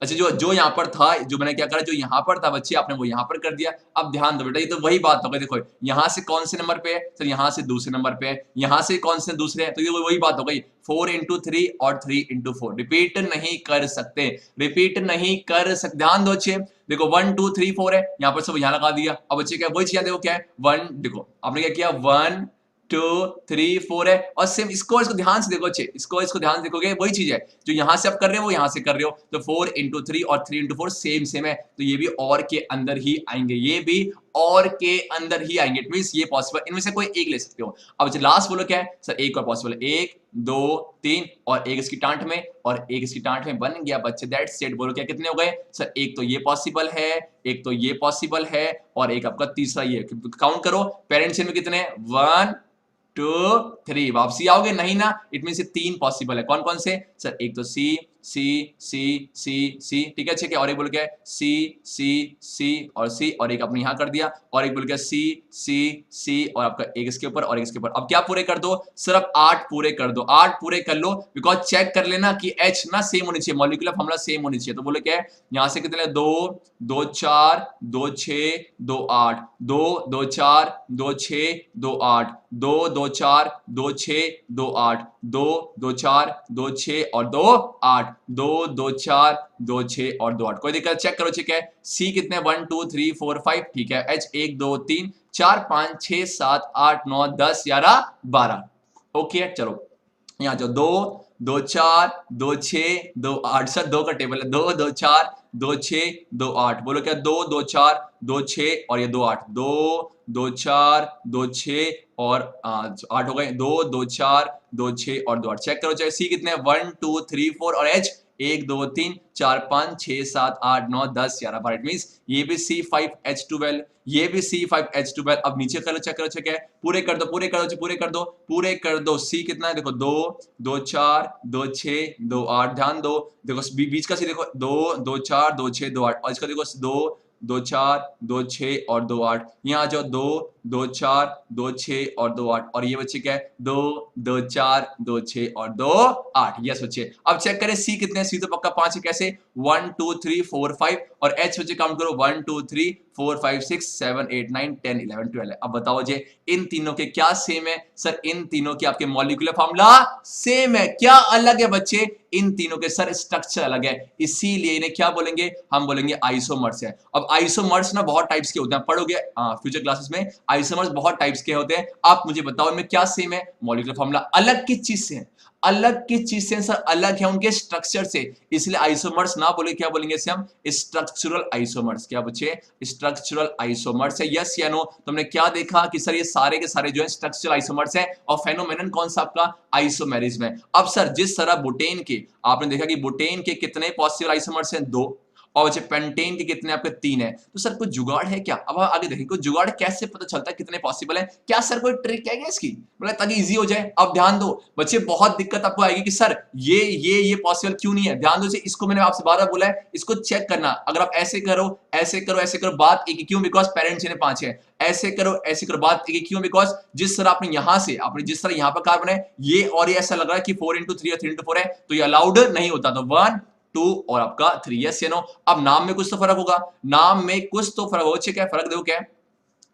अच्छा, जो यहां पर था, जो मैंने क्या करा, जो यहां पर था बच्चे, आपने वो यहां पर कर दिया। अब ध्यान दो बेटा, ये तो वही बात हो गई। देखो यहां से कौन से नंबर पे है सर? यहां से दूसरे नंबर पे है। यहां से कौन से दूसरे है? तो ये वही बात हो गई, 4 इंटू 3 और 3 इंटू 4। रिपीट नहीं कर सकते, रिपीट नहीं कर सकते। ध्यान दो अच्छे, देखो 1 2 3 4 है, यहां पर सब यहां लगा दिया। अब बच्चे क्या वही चीज, देखो क्या है 1, देखो आपने क्या किया 1 2 3 4 है, और सेम इसको ध्यान से देखो अच्छे, इसको ध्यान से देखोगे वही चीज है जो यहां से आप कर रहे हो वो यहां से कर रहे हो। तो 4 इंटू 3 और 3 इंटू 4 सेम सेम है, तो ये भी और के अंदर ही आएंगे, ये भी और के अंदर ही आएंगे। इट मींस ये पॉसिबल, इनमें से कोई एक ले सकते हो। अब जो लास्ट बोलो क्या है सर, एक और पॉसिबल है, 1 2 3 और एक इसकी टांट में और एक इसकी टांट में, बन गया बच्चे, दैट्स इट। बोलो क्या कितने हो गए सर, एक तो ये पॉसिबल है, एक तो ये पॉसिबल है और एक आपका तीसरा ये। काउंट करो पेरेंट्स में कितने, 1 2 3, वापसी आओगे नहीं ना, इट मीन से 3 पॉसिबल है। कौन कौन से सर, एक तो सी सी सी सी सी, ठीक है, ठीक है, और एक बोल क्या है सी सी सी और सी, और एक अपने यहां कर दिया, और एक बोल क्या सी सी सी और आपका एक इसके ऊपर और एक इसके ऊपर। अब क्या पूरे कर दो, सिर्फ 8 पूरे कर दो, 8 पूरे कर लो, बिकॉज चेक कर लेना कि H ना सेम होनी चाहिए, मॉलिक्यूलर फॉर्मूला सेम होनी चाहिए। तो बोले क्या है, यहां से कितने 2 2 4 2 6 2 8 2 2 4 2 6 2 8 2 2 4 2 6 2 8 2 2 4 2 6 और 2 8 2 2 4 2 6 और 2 8। कोई दिक्कत, चेक करो, ठीक है। सी कितने 1 2 3 4 5, ठीक है। H 1 2 3 4 5 6 7 8 9 10 11 12, okay. चलो यहाँ जो 2 2 4 2 6 2 8, सर 2 का टेबल है, 2 2 4 2 6 2 8, बोलो क्या 2 2 4 2 6 और ये 2 8, 2 2 4 2 6 और 8 हो गए, 2 2 4 2 6 और 2 8। चेक करो चाहे सी कितने 1 2 3 4 और H 1 2 3 4 5 6 7 8 9 10 11 12। इट मींस ये भी C5H12, ये भी C5H12। अब नीचे करो, चेक करो, चेक है, पूरे कर दो पूरे कर दो पूरे कर दो पूरे कर दो। सी कितना है देखो 2 2 4 2 6 2 8, ध्यान दो, देखो बीच का सी देखो 2 2 4 2 6 2 8 और इसका देखो 2 2 4 2 6 और 2 8। यहाँ जो 2 2 4 2 6 और 2 8 और ये बच्चे क्या है 2 2 4 2 6 और 2 8। यस बच्चे, अब चेक करें सी कितने, सी तो पक्का 5 है, कैसे 1 2 3 4 5 और H बच्चे काउंट करो 1 2 3 4 5 6 7 8 9 10 11 12। अब बताओ जे इन तीनों के क्या सेम है सर, इन तीनों के आपके मॉलिक्यूलर फॉर्मूला सेम है। क्या अलग है बच्चे, इन तीनों के सर स्ट्रक्चर अलग है, इसीलिए इन्हें क्या बोलेंगे, हम बोलेंगे आइसोमर्स है। अब आइसोमर्स ना बहुत टाइप्स के होते हैं, पढ़ोगे फ्यूचर क्लासेस में, आइसोमर्स बहुत टाइप्स के होते हैं। आप मुझे बताओ इनमें क्या सेम है, मॉलिक्यूलर फॉर्मूला अलग किस चीज से है, अलग किस चीज से सर, अलग है उनके स्ट्रक्चर से, इसलिए आइसोमर्स ना बोले क्या बोलेंगे इसे हम स्ट्रक्चरल आइसोमर्स। क्या बच्चे, स्ट्रक्चरल आइसोमर्स है, यस या नो। तुमने क्या देखा कि सर ये सारे के सारे जो है स्ट्रक्चरल आइसोमर्स है और फेनोमेनन कौन सा आपका आइसोमेरिज्म है। अब सर जिस तरह बुटेन के आपने देखा कि बुटेन के कितने पॉसिबल आइसोमर्स हैं 2 और बच्चे पेंटेन के कितने आपके 3 है, तो सर कुछ जुगाड़ है क्या। अब आगे देखें कुछ जुगाड़ कैसे पता चलता है कितने पॉसिबल है, क्या सर कोई ट्रिक है क्या इसकी, मतलब ताकि इजी हो जाए। अब ध्यान दो बच्चे, बहुत दिक्कत आपको आएगी कि सर ये पॉसिबल क्यों नहीं है। ध्यान दो, इसको मैंने आपसे बार बार बोला है, इसको चेक करना। अगर आप ऐसे करो ऐसे करो ऐसे करो, बात एक ही क्यों, बिकॉज पेरेंट्स ने 5 है। ऐसे करो बात एक ही क्यों, बिकॉज जिस तरह आपने यहां से आपने जिस तरह यहां पर कार्बन है ये और ये ऐसा लग रहा है कि 4 into 3 या 3 into 4 है, तो ये अलाउड नहीं होता। तो 1 2 और आपका 3, यस या नो। अब नाम में कुछ तो फर्क होगा, नाम में कुछ तो फर्क हो, क्या फर्क देखो क्या है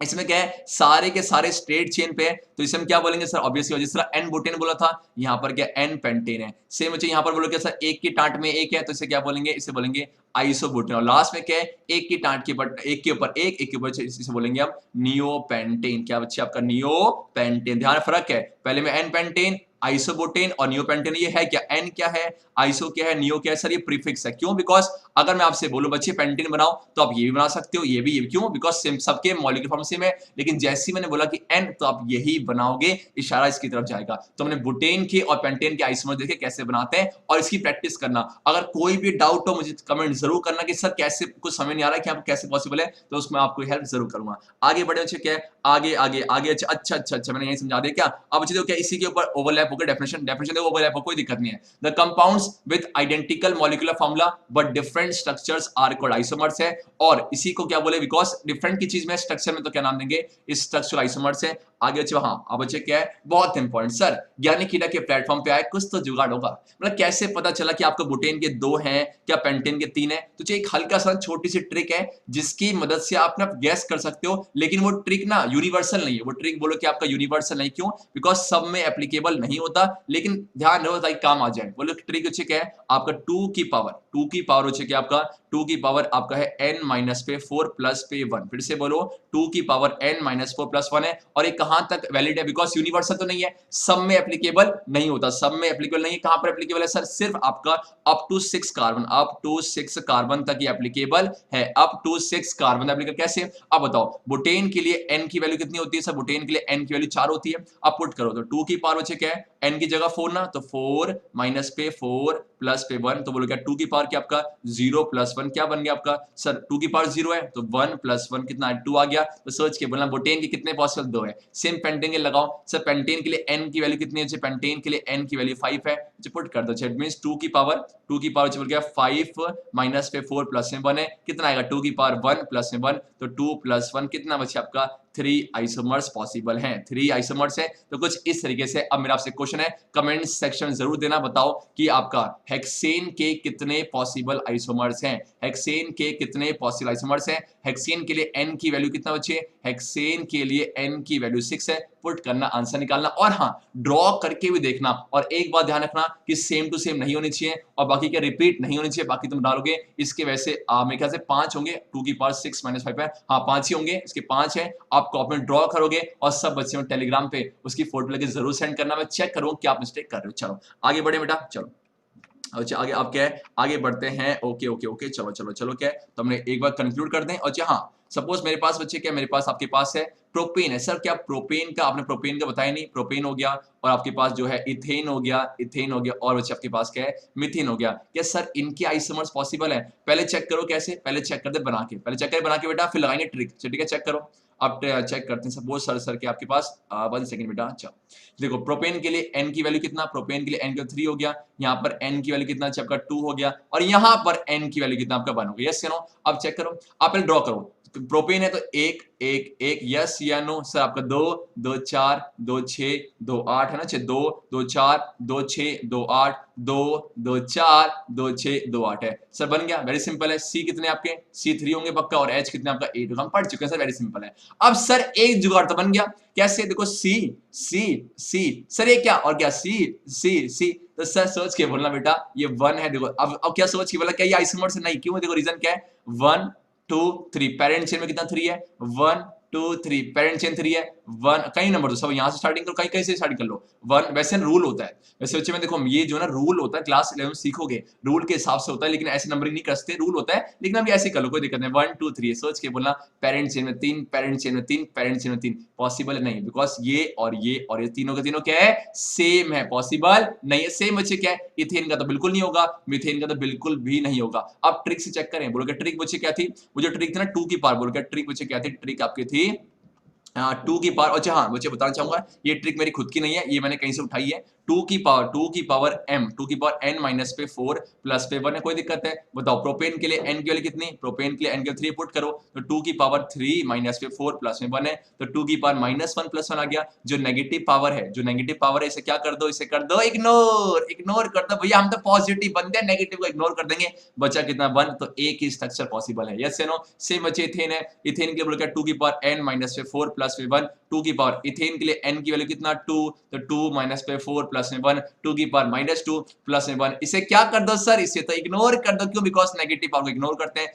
इसमें, क्या है सारे के सारे स्ट्रेट चेन पे है, तो इसे हम क्या बोलेंगे सर, ऑब्वियसली जिस तरह एन बुटेन बोला था यहाँ पर क्या एन पेंटेन है। सेम बच्चे यहाँ पर बोलो क्या सर, एक की टांट में एक है, तो इसे क्या बोलेंगे, इसे बोलेंगे आइसोबुटेन। और लास्ट में क्या है, एक की टांट के ऊपर एक के ऊपर एक के ऊपर, इसे बोलेंगे हम नियोपेंटेन। क्या बच्चे आपका नियोपेंटेन, ध्यान फर्क है, पहले में एन पेंटेन आइसोबुटेन और नियोपेंटेन। ये है क्या, एन क्या है, आइसो क्या है, नियो क्या है सर, ये प्रीफिक्स है। क्यों, बिकॉज अगर मैं आपसे बोलूं बच्चे पेंटेन बनाओ तो आप ये भी बना सकते हो, ये भी क्यों, बिकॉज सबके मॉलिक्यूलर फॉर्म सेम है। लेकिन जैसे मैंने बोला कि एन, तो आप यही बनाओगे, इशारा इसकी तरफ जाएगा। तो हमने बुटेन के और पेंटेन के आइसोमर देखे कैसे बनाते हैं और इसकी प्रैक्टिस करना। अगर कोई भी डाउट हो मुझे कमेंट जरूर करना कि सर कैसे, कुछ समझ नहीं आ रहा है कि आप कैसे पॉसिबल है, तो उसमें आपको हेल्प जरूर करूंगा। आगे बढ़े बच्चे, क्या है आगे आगे आगे, अच्छा मैंने यही समझा दिया क्या। अब बच्चे क्या इसी के ऊपर ओवरलैप होकर डेफिनेशन देखो, ओवरलैप हो, कोई दिक्कत नहीं है। The compounds with identical molecular formula but different structures are called isomers है। और इसी को क्या बोले, बिकॉज डिफरेंट की चीज में स्ट्रक्चर में तो क्या नाम देंगे, स्ट्रक्चरल आइसोमर्स है। आगे बच्चे, हाँ अब बच्चे क्या है बहुत इंपॉर्टेंट, सर ज्ञानी कीड़ा के प्लेटफॉर्म पे आए, कुछ तो जुगाड़ होगा, मतलब कैसे पता चला कि आपको बुटेन के 2 हैं, क्या पेंटेन के 3 है। तो एक हल्का सा छोटी सी ट्रिक है जिसकी मदद से आप गैस कर सकते हो, लेकिन वो ट्रिक ना यूनिवर्सल नहीं है। वो ट्रिक बोलो कि आपका यूनिवर्सल नहीं, क्यों, बिकॉज सब में एप्लीकेबल नहीं होता, लेकिन ध्यान रहो ताकि काम आ जाए। बोलो ट्रिक क्या है आपका 2 की पावर क्या आपका 2 की पावर आपका है n माइनस पे 4 प्लस पे 1। फिर से बोलो 2 की पावर n माइनस 4 प्लस 1 है, और ये कहां तक वैलिड है? बिकॉज यूनिवर्सल तो नहीं है, सब में एप्लीकेबल नहीं होता, सब में एप्लीकेबल नहीं है। कहां पर एप्लीकेबल है सर? सिर्फ आपका up to 6 carbon, up to 6 carbon तक ये एप्लीकेबल है, अप टू 6 कार्बन एप्लीकेबल। कैसे? अब बताओ, बुटेन के लिए n की वैल्यू कितनी होती है सर? बुटेन के लिए n की वैल्यू 4 होती है। अब पुट करो तो 2 की पावर बचे क्या है? n की जगह 4 ना, तो 4 माइनस पे 4 प्लस पे 1, तो बोलो क्या 2 की पावर क्या आपका 0 प्लस 1 क्या बन गया आपका सर? 2 की पावर 0 है तो 1 प्लस 1 कितना है? 2 आ गया। तो सोच के बोलना बुटेन के कितने पॉसिबल? 2 है। सेम पेंटेन के लगाओ सर, पेंटेन के लिए n की वैल्यू कितनी है? पेंटेन के लिए n की वैल्यू 5 है, जो पुट कर दो। इट मींस 2 की पावर बोल गया 5 माइनस पे 4 प्लस में 1 है, कितना आएगा? 2 की पावर 1 प्लस में 1, तो 2 प्लस 1 कितना बचे आपका? 3 आइसोमर्स पॉसिबल हैं, 3 आइसोमर्स है। तो कुछ इस तरीके से। अब मेरा आपसे क्वेश्चन है, कमेंट सेक्शन जरूर देना, बताओ कि आपका हेक्सेन के कितने पॉसिबल आइसोमर्स हैं? हेक्सेन के कितने पॉसिबल आइसोमर्स हैं? हेक्सेन के लिए n की वैल्यू कितना बचे? हेक्सेन के लिए n की वैल्यू 6 है। पुट करना, आंसर निकालना, और हाँ ड्रॉ करके भी देखना। और एक बात ध्यान रखना कि सेम टू सेम नहीं होनी चाहिए, और बाकी के रिपीट नहीं होनी चाहिए। बाकी तुम डालोगे इसके वैसे मेरे ख्याल से 5 होंगे, 2 की पावर 6 माइनस 5 है, हाँ 5 ही होंगे, इसके 5 है। आप कॉपी में ड्रॉ करोगे और सब बच्चे टेलीग्राम पे उसकी फोटो लेके जरूर सेंड करना, मैं चेक करूँ क्या आप मिस्टेक कर रहे हो। चलो आगे बढ़े बेटा, चलो। अच्छा आगे आप क्या है, आगे बढ़ते हैं। ओके ओके ओके, चलो चलो चलो, क्या है तो हमने एक बार कंक्लूड कर दें। अच्छा हाँ, सपोज मेरे पास बच्चे क्या, मेरे पास आपके पास है प्रोपेन है। सर क्या प्रोपेन का, आपने प्रोपेन का बताया नहीं, प्रोपेन हो गया, और आपके पास जो है इथेन हो गया, इथेन हो गया, और बच्चे आपके पास क्या है, मिथेन हो गया। क्या सर इनके आइसोमर्स पॉसिबल है? पहले चेक करो कैसे, पहले चेक कर दे बना के, पहले चेक कर बना के बेटा, फिर लगाएंगे ट्रिक। ठीक है, चेक करो। अब चेक करते हैं। सपोज सर के आपके पास 1 सेकंड बेटा। अच्छा देखो, प्रोपेन के लिए n की वैल्यू कितना? प्रोपेन के लिए n की 3 हो गया, यहाँ पर n की वैल्यू कितना आपका 2 हो गया, और यहाँ पर n की वैल्यू कितना आपका 1 हो गया। यस या नो? अब चेक करो, आप पहले ड्रॉ करो। प्रोपेन है तो 1 1 1, यस या नो? सर आपका 2 2 4 2 6 2 8 है ना, 2 2 4 2 6 2 8 2 2 4 2 6 2 8 है। सर बन गया, वेरी सिंपल है। सी कितने आपके? सी 3 होंगे पक्का, और एच कितने आपका 8 होगा, हम पढ़ चुके हैं सर, वेरी सिंपल है। अब सर एक जुगाड़ तो बन गया, कैसे? देखो सी सी सी, सर ये क्या और क्या? सी सी सी, तो सर सोच के बोलना बेटा ये 1 है। देखो अब क्या सोच के बोला, क्या ये आइसोमर से नहीं? क्यों? देखो रीजन क्या है, 1 2 3, पेरेंट चेन में कितना 3 है, 1 2 3, पेरेंट चेन 3 है, 1 कई नंबर दो, सब यहाँ से स्टार्टिंग करो, कहीं कहीं से स्टार्टिंग कर लो। 1 वैसे रूल होता है, वैसे बच्चे में देखो ये जो ना रूल होता है, क्लास 11 सीखोगे, रूल के हिसाब से होता है, लेकिन ऐसे नंबरिंग नहीं करते, रूल होता है, लेकिन अभी ऐसे कर लो, कोई दिक्कत नहीं। 1 2 3 सोच के बोलना, पेरेंट चेन में 3, पेरेंट चेन में 3, पेरेंट चेन में 3, पॉसिबल नहीं, बिकॉज ये और ये तीनों के तीनों क्या है, सेम है, पॉसिबल नहीं है। सेम बच्चे क्या है, इथेन का तो बिल्कुल नहीं होगा, मिथेन का तो बिल्कुल भी नहीं होगा। अब ट्रिक से चेक करें, बोलोगे ट्रिक बच्चे क्या थी? वो जो ट्रिक थी ना 2 की पावर, बोलोगे ट्रिक बच्चे क्या थी? ट्रिक आपकी थी 2 की पावर। अच्छा हाँ मुझे बताना चाहूंगा, ये ट्रिक मेरी खुद की नहीं है, ये मैंने कहीं से उठाई है। 2 की पावर m, 2 की पावर n माइनस पे 4 प्लस पे 1 है, कोई दिक्कत है? बताओ प्रोपेन के लिए n की वैल्यू कितनी? प्रोपेन के लिए n की 3 पुट करो, तो 2 की पावर 3 माइनस पे 4 प्लस में 1 है, तो 2 की पावर माइनस 1 प्लस 1 आ गया। जो नेगेटिव पावर है, जो नेगेटिव पावर है, इसे क्या कर दो? इसे कर दो इग्नोर, इग्नोर कर दो भैया, हम तो पॉजिटिव बनते हैं, नेगेटिव को इग्नोर कर देंगे, बचा कितना 1, तो एक ही स्ट्रक्चर पॉसिबल है। यस या नो? सेम बचे इथेन है, इथेन के बोल क्या 2 की पावर n माइनस पे 4 प्लस में 1, 2 की पावर इथेन के लिए n की वैल्यू कितना 2, तो 2 माइनस पे 4 प्लस में 1, 2 की पावर माइनस 2 प्लस में 1, इसे क्या कर दो सर? इसे तो इग्नोर कर दो, क्यों? बिकॉज नेगेटिव पावर को इग्नोर करते हैं।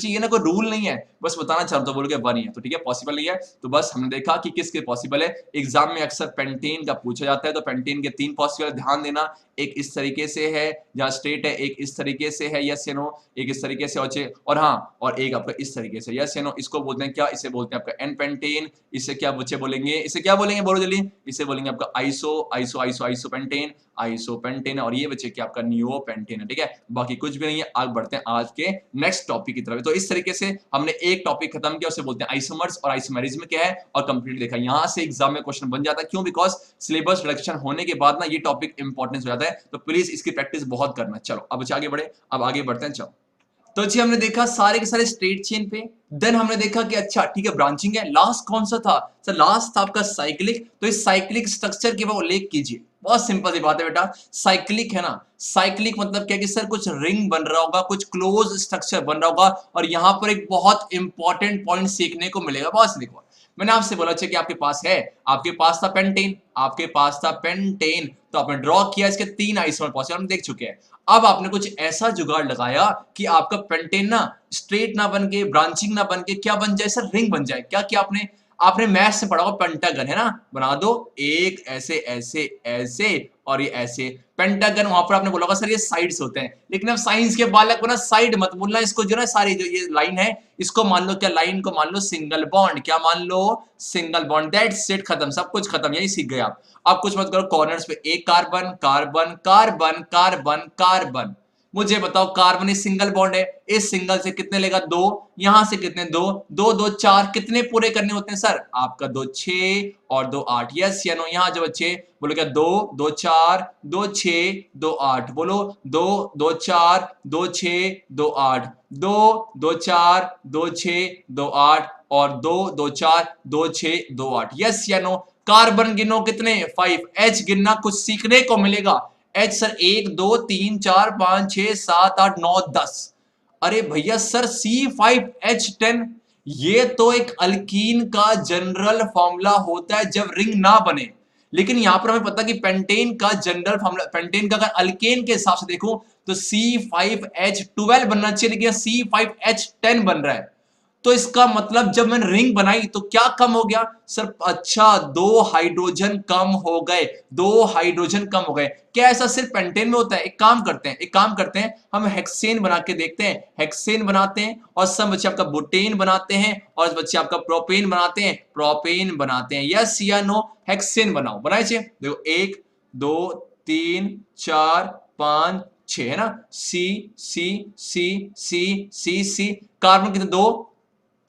ये ना कोई रूल नहीं है, बस बताना चाहता हूं, बोल के 1 ही है तो ठीक है, पॉसिबल नहीं है। तो बस हमने देखा कि किसके पॉसिबल है। एग्जाम में अक्सर पेंटेन का पूछा जाता है, तो पेंटेन के 3 पॉसिबल, ध्यान देना, एक इस तरीके से है जहां स्ट्रेट है, एक इस तरीके से है, यस या नो, एक इस तरीके से, और हाँ और एक आपका इस तरीके से, यस या नो। इसको बोलते हैं क्या? इसे बोलते हैं आपका एन पेंटेन। इसे क्या बच्चे बोलेंगे? इसे क्या बोलेंगे? बोलो जल्दी। इसे बोलेंगे आपका आइसो पेंटेन, आइसो पेंटेन, और ये बच्चे क्या आपका नियो पेंटेन है। ठीक है, बाकी कुछ भी नहीं है। आगे बढ़ते हैं आज के नेक्स्ट टॉपिक की तरफ। तो इस तरीके से हमने एक टॉपिक खत्म किया, उसे बोलते हैं आइसोमर्स, और आइसोमेरिज्म क्या है, और कंप्लीट देखा। यहां से एग्जाम में क्वेश्चन बन जाता है, क्यों? बिकॉज सिलेबस रिडक्शन होने के बाद ना ये टॉपिक इंपॉर्टेंस हो जाता है, तो प्लीज इसकी प्रैक्टिस बहुत करना। चलो अब आगे बढ़े, अब आगे बढ़ते हैं। चलो तो जी हमने देखा सारे के सारे स्ट्रेट चेन पे, देन हमने देखा कि अच्छा ठीक है ब्रांचिंग है। लास्ट कौन सा था सर? लास्ट था आपका साइक्लिक। तो इस साइक्लिक स्ट्रक्चर के वो उल्लेख कीजिए। बहुत सिंपल सी बात है बेटा, साइक्लिक है ना, साइक्लिक मतलब क्या कि सर कुछ रिंग बन रहा होगा, कुछ क्लोज स्ट्रक्चर बन रहा होगा, और यहां पर एक बहुत इंपॉर्टेंट पॉइंट सीखने को मिलेगा। बहुत देखो, मैंने आपसे बोला कि आपके पास है, आपके पास था पेंटेन, आपके पास था पेंटेन, तो आपने ड्रॉ किया, इसके 3 आइसोमर पॉसिबल हम देख चुके हैं। अब आपने कुछ ऐसा जुगाड़ लगाया कि आपका पेंटेन ना स्ट्रेट ना बन के, ब्रांचिंग ना बन के क्या बन जाए सर, रिंग बन जाए। क्या किया आपने, आपने मैथ्स से पढ़ा होगा पेंटागन है ना, बना दो एक ऐसे ऐसे ऐसे और ये ऐसे पेंटागन। वहां पर आपने बोला होगा सर ये साइड्स होते हैं, लेकिन अब साइंस के बालक को ना साइड मत बोलना, इसको जो ना सारी जो ये लाइन है इसको मान लो, क्या लाइन को मान लो सिंगल बॉन्ड, क्या मान लो सिंगल बॉन्ड, दैट्स इट, खत्म, सब कुछ खत्म, यही सीख गए आप। अब कुछ मत करो, कॉर्नर्स पे एक carbon carbon carbon carbon carbon. मुझे बताओ कार्बन इस सिंगल बॉन्ड है, इस सिंगल से कितने लेगा, 2, यहां से कितने, 2 2 2 4, कितने पूरे करने होते हैं सर आपका, 2 6 और 2 8, यस या नो। यहां जो बच्चे बोलो क्या, 2 2 4 2 6 2 8, बोलो 2 2 4 2 6 2 8, 2 2 4 2 6 2 8 और 2 2 4 2 6 2 8, यस या नो। कार्बन गिनो कितने, 5, एच गिनना कुछ सीखने को मिलेगा। एच सर 1 2 3 4 5 6 7 8 9 10, अरे भैया सर C5H10, ये तो एक अल्कीन का जनरल फॉर्मूला होता है जब रिंग ना बने। लेकिन यहां पर हमें पता कि पेंटेन का जनरल फॉर्मूला, पेंटेन का अगर अल्केन के हिसाब से देखो तो C5H12 बनना चाहिए, लेकिन C5H10 बन रहा है। तो इसका मतलब जब मैंने रिंग बनाई तो क्या कम हो गया सर, अच्छा 2 हाइड्रोजन कम हो गए, 2 हाइड्रोजन कम हो गए। क्या ऐसा सिर्फ पेंटेन में होता है, एक काम करते हैं हम हेक्सेन बना के देखते हैं, हेक्सेन बनाते हैं और सब बच्चे आपका बुटेन बनाते हैं और बच्चे आपका प्रोपेन बनाते हैं, यस या नो। हेक्सेन बनाओ, बनाए छे, देखो 1 2 3 4 5 6 है ना, सी सी सी सी सी सी, कार्बन कितने, 2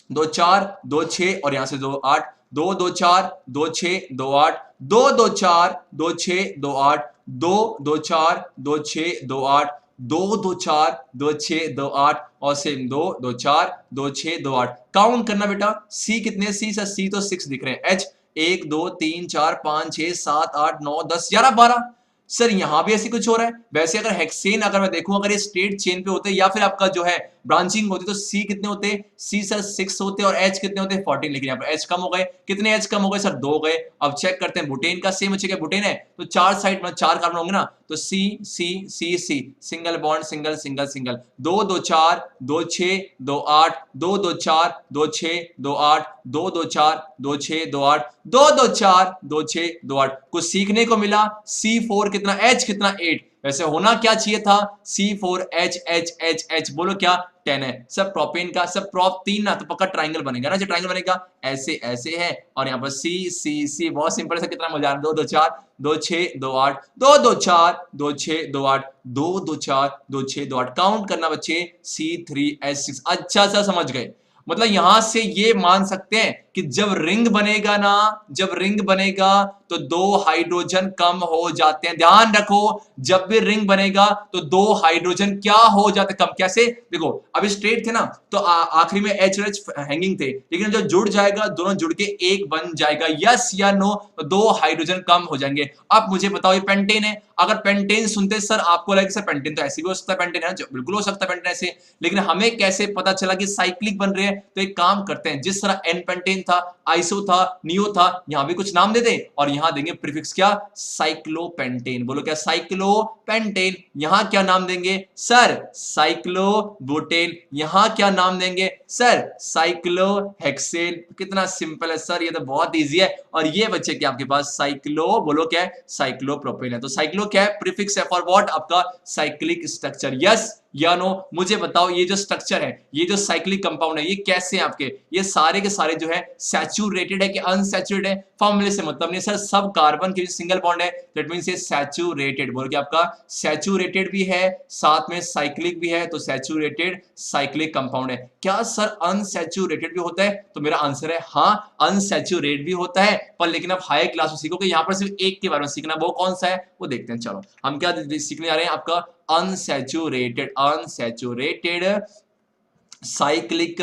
2 4 2 6 और यहां से 2 8, 2 2 4 2 6 2 8, 2 2 4 2 6 2 8, 2 2 4 2 6 2 8, 2 2 4 2 6 2 8 और सेम 2 2 4 2 6 2 8। काउंट करना बेटा, सी कितने, सी सर सी तो 6 दिख रहे हैं, एच 1 2 3 4 5 6 7 8 9 10 11 12। सर यहां भी ऐसे कुछ हो रहा है। वैसे अगर हेक्सेन अगर मैं देखूं, अगर ये स्ट्रेट चेन पे होते या फिर आपका जो है ब्रांचिंग होती तो सी कितने होते, सी सर 6 होते और एच कितने होते 14, लेकिन यहाँ पर एच कम हो गए, कितने एच कम हो गए सर 2 गए। अब चेक करते हैं बुटेन का, सेम बच्चे बुटेन है तो 4 साइड में 4 कार्बन होंगे ना, तो C C C C, single bond single single single, 2 2 4 2 6 2 8, 2 2 4 2 6 2 8, 2 2 4 2 6 2 8, 2 2 4 2 6 2 8। कुछ सीखने को मिला, C4 कितना, H कितना 8, वैसे होना क्या चाहिए था C4H, बोलो क्या 10 है। सब प्रोपेन का, सब प्रोप 3 ना, तो पक्का ट्राइंगल बनेगा ना, जो ट्राइंगल बनेगा ऐसे ऐसे है और यहाँ पर सी सी सी, बहुत सिंपल है, कितना मजा आ रहा है, 2 2 4 2 6 2 8, 2 2 4 2 6 2 8, 2 2 4 2 6 2 8, काउंट करना बच्चे C3H6। अच्छा सा समझ गए, मतलब यहां से ये मान सकते हैं कि जब रिंग बनेगा ना, जब रिंग बनेगा तो 2 हाइड्रोजन कम हो जाते हैं। ध्यान रखो, जब भी रिंग बनेगा तो 2 हाइड्रोजन क्या हो जाते हैं, कम। कैसे, देखो अभी स्ट्रेट थे ना तो आखिरी में एच और एच हैंगिंग थे, लेकिन जब जुड़ जाएगा दोनों जुड़ के एक बन जाएगा, यस या नो, तो 2 हाइड्रोजन कम हो जाएंगे। अब मुझे बताओ ये पेंटेन है, अगर पेंटेन सुनते सर आपको लगे सर पेंटेन तो ऐसे भी हो सकता है, पेंटेन है बिल्कुल हो सकता है पेंटेन ऐसे, लेकिन हमें कैसे पता चला कि साइक्लिक बन रहे हैं। तो एक काम करते हैं, जिस तरह एन पेंटेन था, आइसो था, नियो था, यहां भी कुछ नाम दे दें और यहां देंगे प्रीफिक्स क्या, साइक्लोपेंटेन। बोलो क्या, साइक्लोपेंटेन। यहां क्या नाम देंगे सर, साइक्लोबुटेन। यहां क्या नाम देंगे सर, साइक्लोहेक्सेन। कितना सिंपल है सर, ये तो बहुत इजी है। और ये बच्चे क्या आपके पास साइक्लो, बोलो क्या है, साइक्लोप्रोपेन है। तो साइक्लो क्या है, प्रीफिक्स है फॉर व्हाट, आपका साइक्लिक स्ट्रक्चर, यस या नो। मुझे बताओ ये जो स्ट्रक्चर है, ये जो साइक्लिक कंपाउंड है, ये कैसे हैं आपके, ये सारे के सारे जो है सैचुरेटेड है कि अनसैचुरेटेड है, फॉर्मूले से मतलब नहीं सर, सब कार्बन की सिंगल बॉन्ड है, दैट मींस ये सैचुरेटेड। बोल के आपका सैचुरेटेड भी है, साथ में साइक्लिक भी है, तो सैचुरेटेड साइक्लिक कंपाउंड है। क्या सर अनसैचुरेटेड भी होता है, तो मेरा आंसर है हाँ, अनसैचुरेटेड भी होता है, पर लेकिन आप हाई क्लास में सीखोगे। यहां पर सिर्फ एक के बारे में सीखना, वो कौन सा है वो देखते हैं। चलो हम क्या सीखने जा रहे हैं, आपका unsaturated cyclic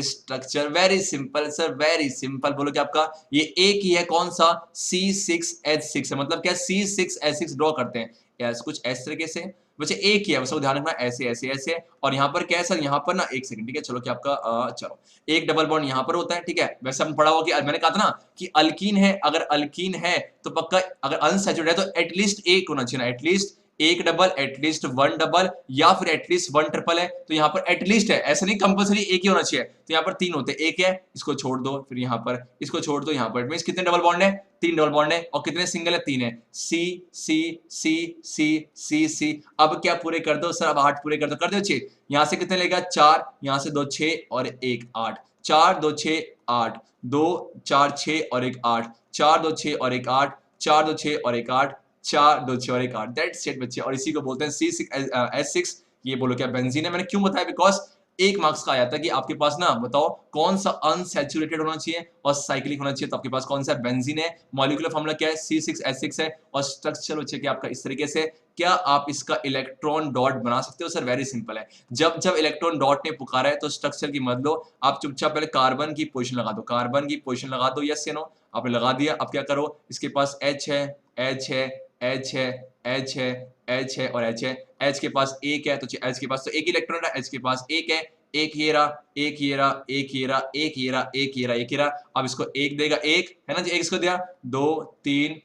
structure. Very simple sir, very simple. बोलो कि आपका ये एक ही है, कौन सा, C6H6 है, मतलब क्या C6H6 ड्रॉ करते हैं, ऐसे कुछ ऐसे तरीके से, वैसे एक ही है, वैसे ध्यान रखना ऐसे ऐसे ऐसे। और यहाँ पर क्या है सर, यहाँ पर ना एक सेकंड, ठीक है, चलो कि आपका चलो एक डबल बॉन्ड यहाँ पर होता है, ठीक है। वैसे हम पढ़ा हुआ कि मैंने कहा था ना कि अल्कीन है, अगर अल्कीन है तो पक्का, अगर अनसैचुरेटेड है तो एटलीस्ट एक होना चाहिए ना, एटलीस्ट एक डबल, एटलीस्ट वन डबल, या फिर एटलीस्ट वन ट्रिपल है। तो यहाँ पर एटलीस्ट है, ऐसा नहीं कंपलसरी एक ही होना चाहिए। तो यहाँ पर तीन होते हैं, एक है, इसको छोड़ दो, फिर यहाँ पर इसको छोड़ दो, यहाँ पर मींस कितने डबल बॉन्ड है, तीन डबल बॉन्ड है। और कितने सिंगल है, तीन है, सी सी सी सी सी सी। अब क्या पूरे कर दो सर, अब 8 पूरे कर दो, कर दो 6। यहाँ से कितने लेगा, 4, यहाँ से 2 6 और 1 8, 4 2 6 8, 2 4 6 और 1 8, 4 2 6 और 1 8, 4 2 6 और 1 8, 4 2 6 और 1 8। दैट्स इट बच्चे। और इसी को बोलते हैं C6H6। ये बोलो क्या बेंजीन है, मैंने क्यों बताया, बिकॉज एक मार्क्स का आया था कि आपके पास ना बताओ कौन सा अनसैचुरेटेड होना चाहिए और साइक्लिक होना चाहिए। तो आपके पास कौन सा बेंजीन है, मॉलिक्यूलर फार्मूला क्या है, C6H6 है। और स्ट्रक्चर बच्चे कि आपका इस तरीके से, क्या आप इसका इलेक्ट्रॉन डॉट बना सकते हो सर, वेरी सिंपल है। जब जब इलेक्ट्रॉन डॉट ने पुकारा है तो स्ट्रक्चर की मत लो, आप चुपचाप पहले कार्बन की पोजीशन लगा दो, कार्बन की पोजीशन लगा दो, यस या नो, आपने लगा दिया। अब क्या करो, इसके पास H है, H है, H है, H है, H है और H है। H के पास एक है तो H के पास तो एक इलेक्ट्रॉन है, H के पास एक है, एक ये रहा, एक ये रहा, एक ये रहा, एक ये रहा, एक ये रहा, एक ये रहा। अब इसको एक देगा, एक है ना जी, एक इसको दिया, 2 3,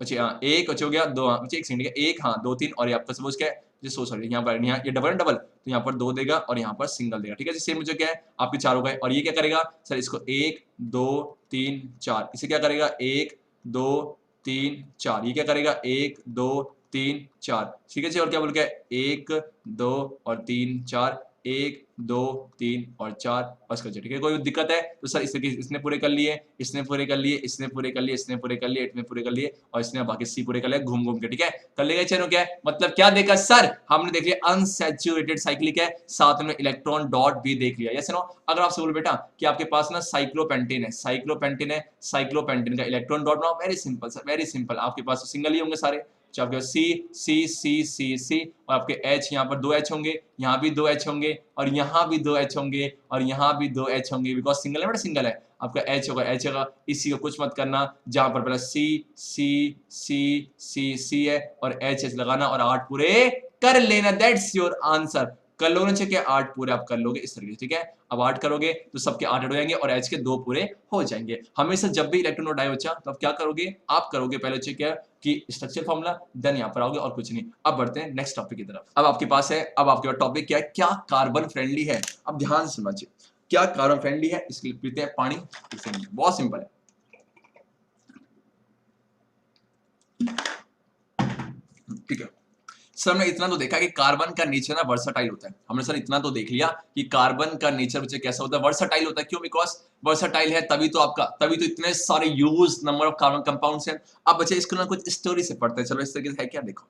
अच्छा हाँ एक अच्छा हो गया, 2 हाँ एक सेकंड का, एक हाँ 2 3, और ये आपका सपोज क्या है जी, सो सॉरी, यहाँ पर यहाँ ये डबल डबल, तो यहाँ पर 2 देगा और यहाँ पर सिंगल देगा, ठीक है जी। सेम मुझे क्या है, आपके 4 हो गए। और ये क्या करेगा सर, इसको 1 2 3 4, इसे क्या करेगा 1 2 3 4, ये क्या करेगा 1 2 3 4, ठीक है जी। और क्या बोल के 1 2 और 3 4, 1 2 3 और 4, बस कर, ठीक है। कोई दिक्कत है तो सर इसके इसने पूरे कर लिए, इसने पूरे कर लिए, इसने पूरे कर लिए, इसने पूरे कर लिए, इसने पूरे कर लिए, और इसने बाकी सी पूरे कर लिया घूम घूम के, ठीक है। कर लेगा चलो, क्या है मतलब, क्या देखा सर, हमने देख लिया अनसैचुरेटेड साइक्लिक है, साथ में इलेक्ट्रॉन डॉट भी देख लिया, यस नो। अगर आपसे बोलो बेटा कि आपके पास ना साइक्लोपेंटेन है, साइक्लोपेंटेन है, साइक्लोपेंटेन का इलेक्ट्रॉन डॉट बनाओ, very simple sir, very simple. आपके पास सिंगल ही होंगे सारे, आपके सी सी सी सी सी, और आपके H यहाँ पर 2 H होंगे, यहाँ भी 2 H होंगे, और यहाँ भी 2 H होंगे, और यहाँ भी 2 H होंगे, बिकॉज सिंगल है बेटा, सिंगल है। आपका H होगा, H होगा, इसी को कुछ मत करना, जहां पर पहले C C C C C है और H H लगाना और 8 पूरे कर लेना, दैट्स योर आंसर। कर लोगे चाहिए 8 पूरे आप कर लोगे इस तरीके से, ठीक है। अब 8 करोगे तो सबके 8 हो जाएंगे और H के 2 पूरे हो जाएंगे। हमेशा जब भी इलेक्ट्रॉन नोड आए बच्चा, तो आप क्या करोगे, आप करोगे पहले चाहिए क्या कि स्ट्रक्चर फॉर्मूला, देन यहाँ पर आओगे और कुछ नहीं। अब बढ़ते हैं नेक्स्ट टॉपिक की तरफ। अब आपके पास है, अब आपके पास टॉपिक क्या है, क्या कार्बन फ्रेंडली है। अब ध्यान से समझिए, क्या कार्बन फ्रेंडली है, इसके लिए पीते हैं पानी, बहुत सिंपल है। ठीक है सर, हमने इतना तो देखा कि कार्बन का नेचर ना वर्सटाइल होता है। हमने सर इतना तो देख लिया कि कार्बन का नेचर बच्चे कैसा होता है, वर्सटाइल होता है। क्यों, बिकॉज वर्सटाइल है तभी तो आपका, तभी तो इतने सारे use number of carbon compounds हैं। अब बच्चे इसको ना कुछ स्टोरी से पढ़ते हैं, चलो इस तरीके से है क्या, देखो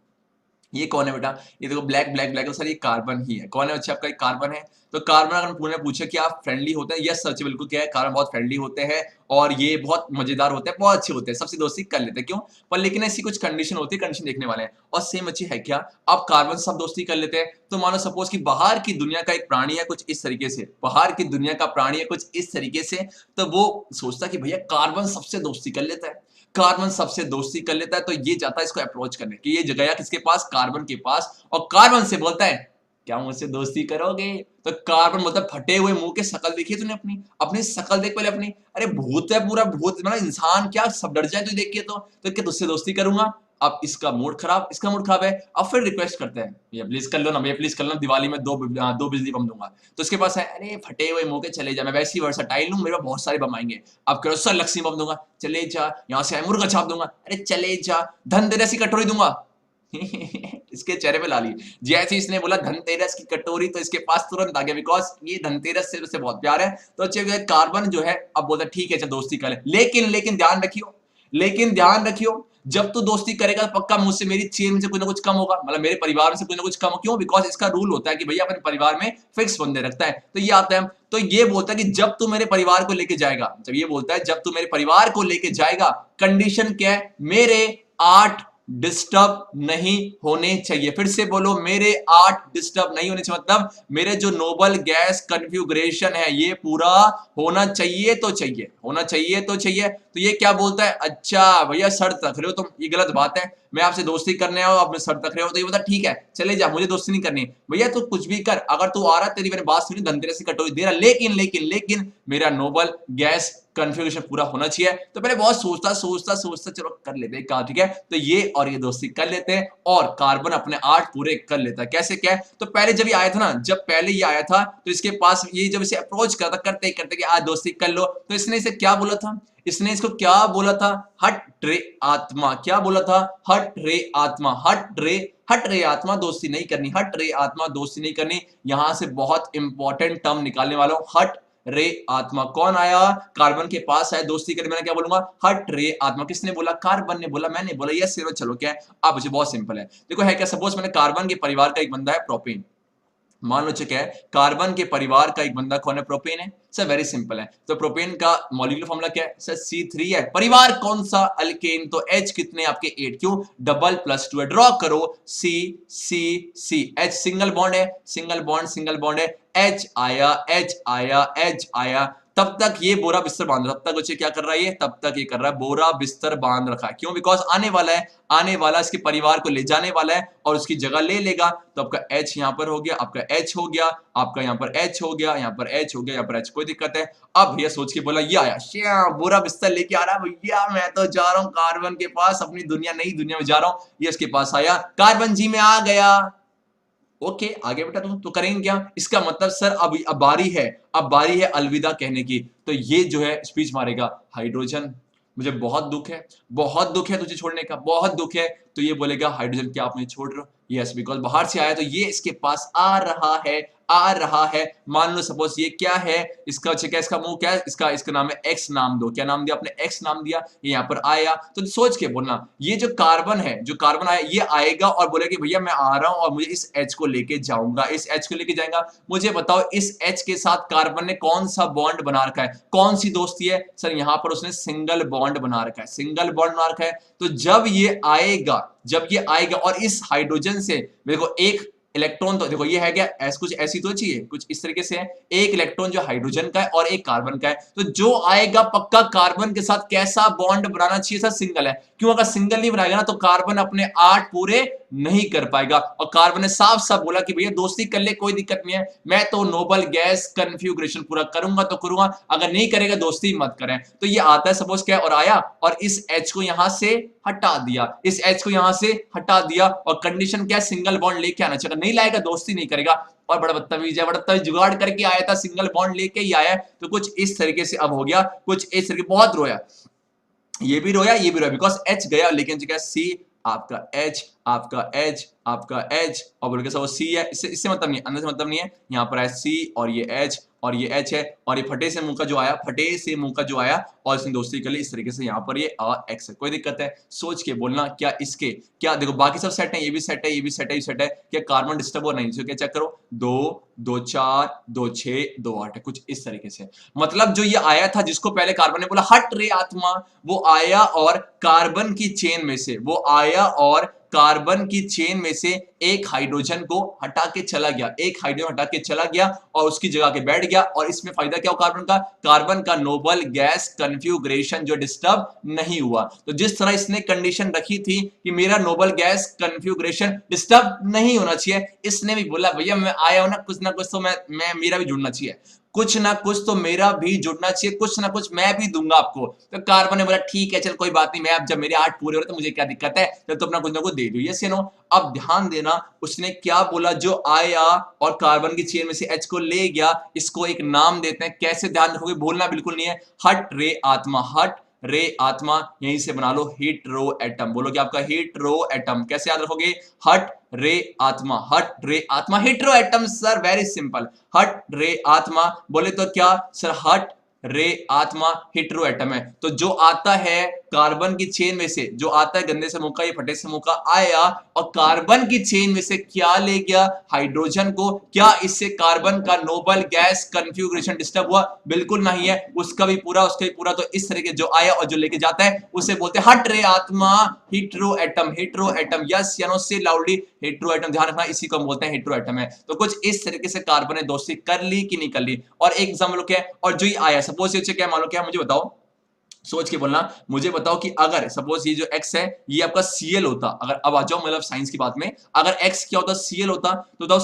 ये कौन है बेटा, ये देखो ब्लैक ब्लैक ब्लैक, सर ये कार्बन ही है। कौन है बच्चे, आपका एक कार्बन है। तो कार्बन अगर पूरे पूछे कि आप फ्रेंडली होते हैं, यस सच बिल्कुल क्या है, कार्बन बहुत फ्रेंडली होते हैं और ये बहुत मजेदार होते हैं, बहुत अच्छे होते हैं, सबसे दोस्ती कर लेते हैं। क्यों, पर लेकिन ऐसी कुछ कंडीशन होती है, कंडीशन देखने वाले हैं। और सेम अच्छी है क्या, आप कार्बन सब दोस्ती कर लेते हैं, तो मानो सपोज कि बाहर की दुनिया का एक प्राणी है कुछ इस तरीके से, बाहर की दुनिया का प्राणी है कुछ इस तरीके से, तो वो सोचता कि भैया कार्बन सबसे दोस्ती कर लेता है, कार्बन सबसे दोस्ती कर लेता है, तो ये जाता है इसको अप्रोच करने कि ये गया किसके पास, कार्बन के पास, और कार्बन से बोलता है क्या मुझसे दोस्ती करोगे। तो कार्बन मतलब फटे हुए मुंह के शकल देखिए तूने, अपनी अपनी शकल देख पहले अपनी, अरे भूत है पूरा, भूत मतलब इंसान क्या सब डर जाए तो देख के, तो क्या तुझसे दोस्ती करूंगा। अब इसका मूड खराब, इसका मूड खराब है, अब फिर रिक्वेस्ट करते हैं भैया प्लीज कर लो ना, भैया प्लीज कर लो, दिवाली में दो बिजली बम दूंगा। तो इसके पास है, अरे फटे हुए मुंह के चले जा, मैं वैसी वर्सटाइल हूं, मेरे पास बहुत सारे बम आएंगे। अब करो सर लक्ष्मी बम दूंगा, चले जा, यहाँ से मुर्गा छाप दूंगा, अरे चले जा, धनतेरस की कटोरी दूंगा। इसके चेहरे पे लाली, जैसे इसने बोला धनतेरस की कटोरी, तो इसके पास तुरंत आ गया, बिकॉज ये धनतेरस से बहुत प्यार है। तो अच्छे कार्बन जो है अब बोलता ठीक है चल दोस्ती कर ले, लेकिन ध्यान रखियो, लेकिन ध्यान रखियो, जब तू दोस्ती करेगा तो पक्का मुझसे मेरी चेन से कुछ ना कुछ कम होगा, मतलब मेरे परिवार में से कुछ ना कुछ कम हो। क्यों, बिकॉज इसका रूल होता है कि भैया अपने परिवार में फिक्स बंदे रखता है। तो ये आता है, तो ये बोलता है कि जब तू मेरे परिवार को लेके जाएगा, जब ये बोलता है जब तू मेरे परिवार को लेके जाएगा, कंडीशन क्या है, मेरे 8 डिस्टर्ब नहीं होने चाहिए। फिर से बोलो, मेरे 8 डिस्टर्ब नहीं होने चाहिए, मतलब मेरे जो नोबल गैस कन्फिगुरेशन है ये पूरा होना चाहिए, तो चाहिए, होना चाहिए तो चाहिए। तो ये क्या बोलता है, अच्छा भैया शर्त रख रहे हो तुम, ये गलत बात है। मैं आपसे दोस्ती करने आओ, आप मेरे सर तक रहे हो, तो ये बोलता ठीक है चले जा, मुझे दोस्ती नहीं करनी। भैया तू कुछ भी कर, अगर तू आ रहा, तेरी मैंने बात सुनी, धनतेरस की कटोरी दे रहा, लेकिन लेकिन लेकिन मेरा नोबल गैस कॉन्फ़िगरेशन पूरा होना चाहिए। तो पहले बहुत सोचता चलो कर लेते हैं काम, ठीक है। तो ये और ये दोस्ती कर लेते हैं और कार्बन अपने 8 पूरे कर लेता है। कैसे क्या है, तो पहले जब ये आया था ना, जब पहले ये आया था तो इसके पास ये जब इसे अप्रोच करता करते करते कि आज दोस्ती कर लो, तो इसने इसे क्या बोला था, इसने इसको क्या बोला था, हट रे आत्मा। क्या बोला था, हट रे आत्मा, हट रे आत्मा, दोस्ती नहीं करनी, हट रे आत्मा, दोस्ती नहीं करनी। यहां से बहुत इंपॉर्टेंट टर्म निकालने वाला हूं, हट रे आत्मा। कौन आया, कार्बन के पास आया दोस्ती करने, मैंने क्या बोलूंगा, हट रे आत्मा। किसने बोला, कार्बन ने बोला, मैंने बोला, यस चलो क्या है, अब मुझे बहुत सिंपल है। देखो है क्या, सपोज मैंने कार्बन के परिवार का एक बंदा है प्रोपेन, मान लो क्या है, कार्बन के परिवार का एक बंदा कौन है, प्रोपेन है सर। वेरी सिंपल है, तो प्रोपेन का मॉलिक्यूलर फॉर्मूला क्या है सर, C3 है। परिवार कौन सा, अल्केन, तो H कितने आपके 8, क्यों, डबल प्लस 2 है। ड्रॉ करो C C C, H single bond है, सिंगल बॉन्ड है, H आया, H आया, H आया। तब तक ये बोरा बिस्तर बांध रहा, तब तक बच्चे क्या कर रहा है, ये तब तक ये कर रहा है बोरा बिस्तर बांध रखा है। क्यों, बिकॉज आने वाला है, आने वाला इसके परिवार को ले जाने वाला है और उसकी जगह ले लेगा। तो आपका H यहां पर हो गया, आपका H हो गया, आपका यहां पर H हो गया, यहां पर H हो गया, यहां पर H, कोई दिक्कत है। अब भैया सोच के बोला, ये आया श्या बोरा बिस्तर लेके आ रहा है, भैया मैं तो जा रहा हूं कार्बन के पास, अपनी दुनिया नई दुनिया में जा रहा हूं। ये उसके पास आया, कार्बन जी में आ गया, ओके आगे बेटा तुम तो करेंगे क्या, इसका मतलब सर अब बारी है अलविदा कहने की। तो ये जो है स्पीच मारेगा, हाइड्रोजन मुझे बहुत दुख है तुझे छोड़ने का, बहुत दुख है। तो ये बोलेगा, हाइड्रोजन क्या आप मुझे छोड़ रहे हो, यस बिकॉज बाहर से आया, तो ये इसके पास आ रहा है। मान लो सपोज ये क्या है, इसका क्या, इसका मुंह क्या है, इसका नाम है एक्स, नाम दो, क्या नाम दिया आपने, एक्स नाम दिया, ये यहां पर आया। तो सोच के बोलना, ये जो कार्बन है, जो कार्बन आया, ये आएगा और बोलेगा भैया मैं आ रहा हूं और मुझे इस H को लेके जाऊंगा, इस H को लेके जाएगा। मुझे बताओ इस H के साथ कार्बन ने कौन सा बॉन्ड बना रखा है, कौन सी दोस्ती है सर, यहां पर उसने सिंगल बॉन्ड बना रखा है, सिंगल बॉन्ड बना रखा है। तो जब ये आएगा और इस हाइड्रोजन से मेरे को एक इलेक्ट्रॉन, तो देखो ये है क्या, कुछ ऐसी तो चाहिए, कुछ इस तरीके से है, एक इलेक्ट्रॉन जो हाइड्रोजन का है और एक कार्बन का है। तो जो आएगा पक्का कार्बन के साथ कैसा बॉन्ड बनाना चाहिए सर, सिंगल है। क्यों, अगर सिंगल नहीं बनाएगा ना तो कार्बन अपने 8 पूरे नहीं कर पाएगा। और कार्बन ने साफ बोला कि भैया दोस्ती कर ले, कोई दिक्कत नहीं है, मैं तो नोबल गैस कन्फिग्रेशन पूरा करूंगा तो करूंगा, अगर नहीं करेगा दोस्ती मत करें। तो ये आता है सपोज क्या, और आया और इस H को यहां से हटा दिया, इस H को यहां से हटा दिया, और कंडीशन क्या है, सिंगल बॉन्ड लेके आना चाहिए, नहीं लाएगा दोस्ती नहीं करेगा। और बड़ा बदतमीज है, बड़ा जुगाड़ करके आया था, सिंगल बॉन्ड लेके ही आया। तो कुछ इस तरीके से अब हो गया, कुछ इस तरीके, बहुत रोया, ये भी रोया बिकॉज H गया, लेकिन क्या C आपका H और बोल के सब C है, इससे मतलब नहीं, अंदर से मतलब नहीं है। यहाँ पर है C और ये H और ये H है, और ये फटे से मुंह का जो आया और इसने दोस्ती कर ली, इस तरीके से यहाँ पर ये X है। कोई दिक्कत है, सोच के बोलना, क्या देखो बाकी सब सेट है, ये भी सेट है, क्या कार्बन डिस्टर्ब हो नहीं, क्या चेक करो, 2 2 4 2 6 2 8 है, कुछ इस तरीके से। मतलब जो ये आया था, जिसको पहले कार्बन ने बोला हट रे आत्मा, वो आया और कार्बन की चेन में से एक हाइड्रोजन को हटा के चला गया, और उसकी जगह के बैठ गया। और इसमें फायदा क्या हो कार्बन का नोबल गैस कन्फ्यूग्रेशन जो डिस्टर्ब नहीं हुआ। तो जिस तरह इसने कंडीशन रखी थी कि मेरा नोबल गैस कन्फ्यूग्रेशन डिस्टर्ब नहीं होना चाहिए, इसने भी बोला भैया मैं आया हूं ना कुछ तो मैं मेरा भी जुड़ना चाहिए, कुछ ना कुछ तो मेरा भी जुड़ना चाहिए, कुछ ना कुछ मैं भी दूंगा आपको। तो कार्बन ने बोला ठीक है चल कोई बात नहीं, मैं अब जब मेरे 8 पूरे हो रहे तो मुझे क्या दिक्कत है, चल तो अपना कुछ ना कुछ दे दो, यस या नो। अब ध्यान देना उसने क्या बोला, जो आया और कार्बन की चेन में से H को ले गया, इसको एक नाम देते हैं। कैसे, ध्यान रखोगे, भूलना बिल्कुल नहीं है, हट रे आत्मा, यहीं से बना लो हीट्रो एटम। बोलो कि आपका हीट्रो एटम कैसे याद रखोगे, हट रे आत्मा hetero atom sir, very simple, हट रे आत्मा बोले तो क्या सर, हट रे आत्मा हीट्रो एटम है। तो जो आता है कार्बन की चेन में से, जो आता है गंदे से मुंह का, ये फटे से मुंह का आया और कार्बन की चेन में से क्या ले गया, हाइड्रोजन को। क्या इससे कार्बन का नोबल गैस कन्फ्यूग्रेशन डिस्टर्ब हुआ, बिल्कुल नहीं है, उसका भी पूरा। तो इस तरह के जो आया और जो लेके जाता है उसे बोलते हैं हट रे आत्मा हीट्रो एटम, यस या नो, से लाउडली हीट्रो एटम, ध्यान रखना इसी को हम बोलते हैं हीट्रो एटम है। तो कुछ इस तरीके से कार्बन ने दोस्ती कर ली कि नहीं कर ली। और एक एग्जांपल क्या है, और जो ये आया सपोज ये क्या, मान लो क्या, मुझे बताओ सोच के बोलना। मुझे बताओ कि अगर सपोज ये जो x है ये आपका Cl होता, अगर अब आ जाओ मतलब साइंस की बात में, अगर x क्या होता Cl होता तो बताओ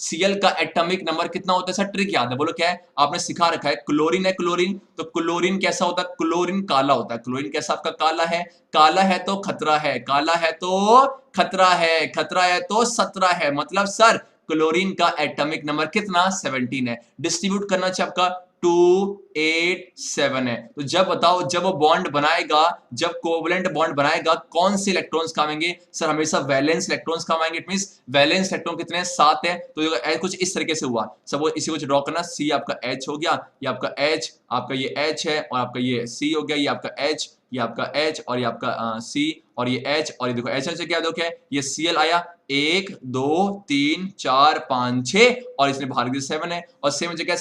Cl का एटॉमिक नंबर कितना होता है? सर ट्रिक याद है, बोलो क्या है? आपने सिखा रखा है क्लोरीन है, क्लोरीन तो क्लोरीन कैसा होता है? क्लोरीन काला होता है। क्लोरीन कैसा आपका? काला है। काला है तो खतरा है, काला है तो खतरा है, खतरा है तो 17 है। मतलब सर क्लोरीन का एटॉमिक नंबर कितना? 17 है। डिस्ट्रीब्यूट करना चाहिए आपका 287 है। तो जब बताओ जब वो बॉन्ड बनाएगा, जब कोवलेंट बॉन्ड बनाएगा, कौन से इलेक्ट्रॉन्स काम आएंगे? सर हमेशा वैलेंस इलेक्ट्रॉन्स काम आएंगे। इट मींस वैलेंस इलेक्ट्रॉन कितने हैं? 7 है। तो कुछ इस तरीके से हुआ। सब इसी को ड्रॉ करना। C आपका H हो गया, ये आपका H, आपका ये H है और आपका ये C हो गया, ये आपका H, ये आपका H और ये आपका C और ये H और ये देखो H से क्या देखो ये Cl आया 1 2 3 4 5 6 और इसने बाहर 7 है और सेम जगह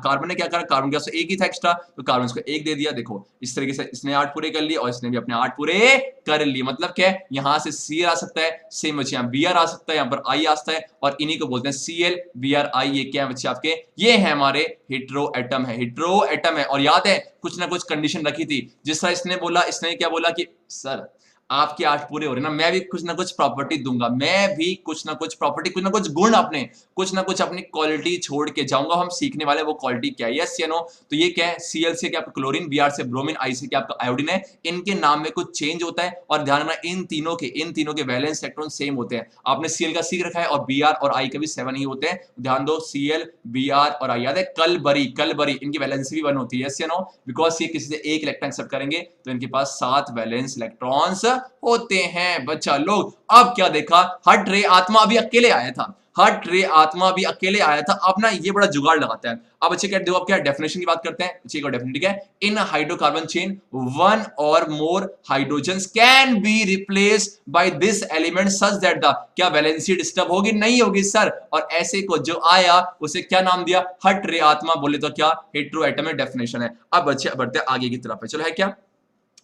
कार्बन ने क्या करा? कार्बन गैस एक ही था एक्स्ट्रा तो कार्बन को 1 दे दिया। देखो इस तरीके से इसने 8 पूरे कर लिए और इसने भी अपने 8 पूरे कर लिए। मतलब क्या है? यहां से Cl आ सकता है, सेम बच्चे यहाँ Br आ सकता है, यहाँ पर I आ सकता है और इन्हीं को बोलते हैं Cl Br I। ये क्या है बच्चे आपके? ये है हमारे हेटेरो एटम है, हेटेरो एटम है। और याद है कुछ ना कुछ कंडीशन रखी थी, जिस तरह इसने बोला, इसने क्या बोला कि सर आपके 8 पूरे हो रहे ना, मैं भी कुछ ना कुछ प्रॉपर्टी दूंगा, मैं भी कुछ ना कुछ प्रॉपर्टी, कुछ ना कुछ गुण अपने, कुछ ना कुछ अपनी क्वालिटी छोड़ के जाऊंगा। हम सीखने वाले वो क्वालिटी क्या है? यस या नो? तो ये क्या है? Cl से क्या आपका क्लोरीन, Br से ब्रोमीन, I से क्या आपका आयोडीन है। इनके नाम में कुछ चेंज होता है और ध्यान रखना इन तीनों के वैलेंस इलेक्ट्रॉन सेम होते हैं। आपने Cl का सीख रखा है और Br और I के भी 7 ही होते हैं। ध्यान दो Cl Br और I याद है कलबरी इनकी वैलेंसी भी 1 होती है। यस या नो? बिकॉज ये किसी से एक इलेक्ट्रॉन एक्सेप्ट करेंगे तो इनके पास 7 वैलेंस इलेक्ट्रॉन्स होते हैं। बच्चा लोग अब क्या देखा? हट रे आत्मा अभी अकेले आया था, हट रे आत्मा भी अकेले आया था। अब ना ये बड़ा जुगाड़ लगाता है। अब अच्छे क्या देखो, अब क्या डेफिनेशन की बात करते हैं। अच्छी डेफिनेशन क्या है? इन हाइड्रोकार्बन चेन वन और more hydrogens can be replaced by this element such that the क्या वैलेंसी डिस्टर्ब होगी? नहीं होगी सर। और ऐसे को जो आया उसे क्या नाम दिया? हट रे आत्मा। बोले तो क्या? हेटेरो एटम डेफिनेशन है। अब बच्चे बढ़ते आगे की तरफ है। चलो है क्या?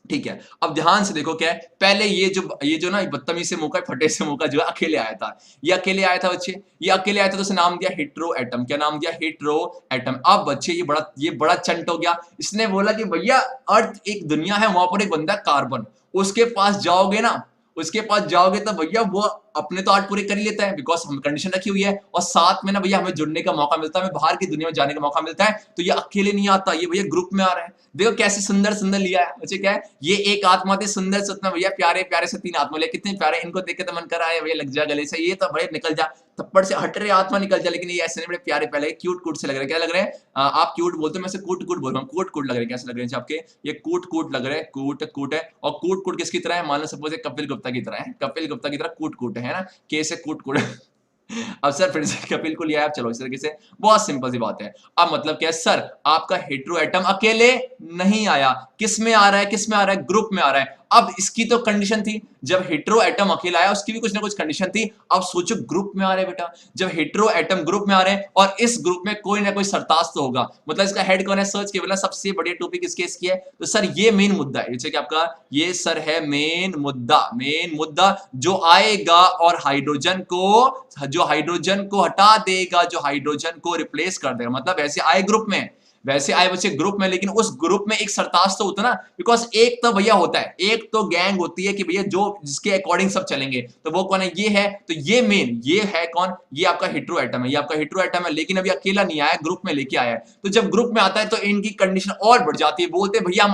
ठीक है। अब ध्यान से देखो क्या है, पहले ये जो ना बदतमीज से मौका, फटे से मौका जो है अकेले आया था। ये अकेले आया था बच्चे, ये अकेले आया था तो उसे नाम दिया हेटेरो एटम। क्या नाम दिया? Hetero atom. अब बच्चे ये बड़ा चंट हो गया। इसने बोला कि भैया अर्थ एक दुनिया है, वहां पर एक बंदा कार्बन, उसके पास जाओगे ना, उसके पास जाओगे तो भैया वो अपने तो 8 पूरे कर ही लेता है, बिकॉज हम कंडीशन रखी हुई है और साथ में ना भैया हमें जुड़ने का मौका मिलता है, हमें बाहर की दुनिया में जाने का मौका मिलता है। तो ये अकेले नहीं आता, ये भैया ग्रुप में आ रहा है। देखो कैसे सुंदर सुंदर लिया है बच्चे। क्या है ये? एक आत्मा थे सुंदर सुंदर भैया, प्यारे प्यारे से 3 आत्मा लिया। कितने प्यारे, इनको देख के तो मन कर रहा है भैया लग जा गले से। ये तो भैया निकल जा थप्पड़ से, हट रहे आत्मा निकल जा। लेकिन ये ऐसे नहीं, बड़े प्यारे पहले क्यूट कूट से लग रहे हैं। क्या लग रहे हैं? आप क्यूट बोलते हो, मैं से कूट कूट बोल रहा हूँ। कूट कूट लग रहे हैं। कैसे लग रहे हैं आपके? ये कूट कूट लग रहे हैं, कूट कूट है। और कूट कूट किसकी तरह है? मान लो सपोज कपिल गुप्ता की तरह है, कपिल गुप्ता की तरह कूट कूट है ना, के से कूट कूट। अब सर फिर से कपिल को लिया आप, चलो इस तरीके से, बहुत सिंपल सी बात है। अब मतलब क्या है सर? आपका हेटेरो एटम अकेले नहीं आया, किस में आ रहा है? किस में आ रहा है? ग्रुप में आ रहा है। अब इसकी तो कंडीशन थी, जब हेटेरो एटम अकेला आया उसकी भी कुछ ना कुछ कंडीशन थी। अब सोचो ग्रुप में आ रहे हैं बेटा, जब हेटेरो एटम ग्रुप में आ रहे हैं और इस ग्रुप में कोई ना कोई सरताज तो होगा। मतलब इसका हेड कौन है? सर्च के बोला सबसे बड़ी टॉपिक इसके इसकी है। तो सर ये मेन मुद्दा है, जैसे कि आपका ये सर है मेन मुद्दा जो आएगा और जो हाइड्रोजन को हटा देगा, जो हाइड्रोजन को रिप्लेस कर देगा। मतलब ऐसे आए ग्रुप में, वैसे आए बच्चे ग्रुप में, लेकिन उस ग्रुप में एक सरताज तो होता ना, बिकॉज एक तो भैया होता है, एक तो गैंग होती है कि भैया जो जिसके अकॉर्डिंग सब चलेंगे। तो वो कौन है? ये है। तो ये मेन ये है कौन? ये आपका हेटेरो एटम है, ये आपका हेटेरो एटम है। लेकिन अभी अकेला नहीं आया, ग्रुप में लेके आया है। तो जब ग्रुप में आता है तो इनकी कंडीशन और बढ़ जाती है। बोलते भैया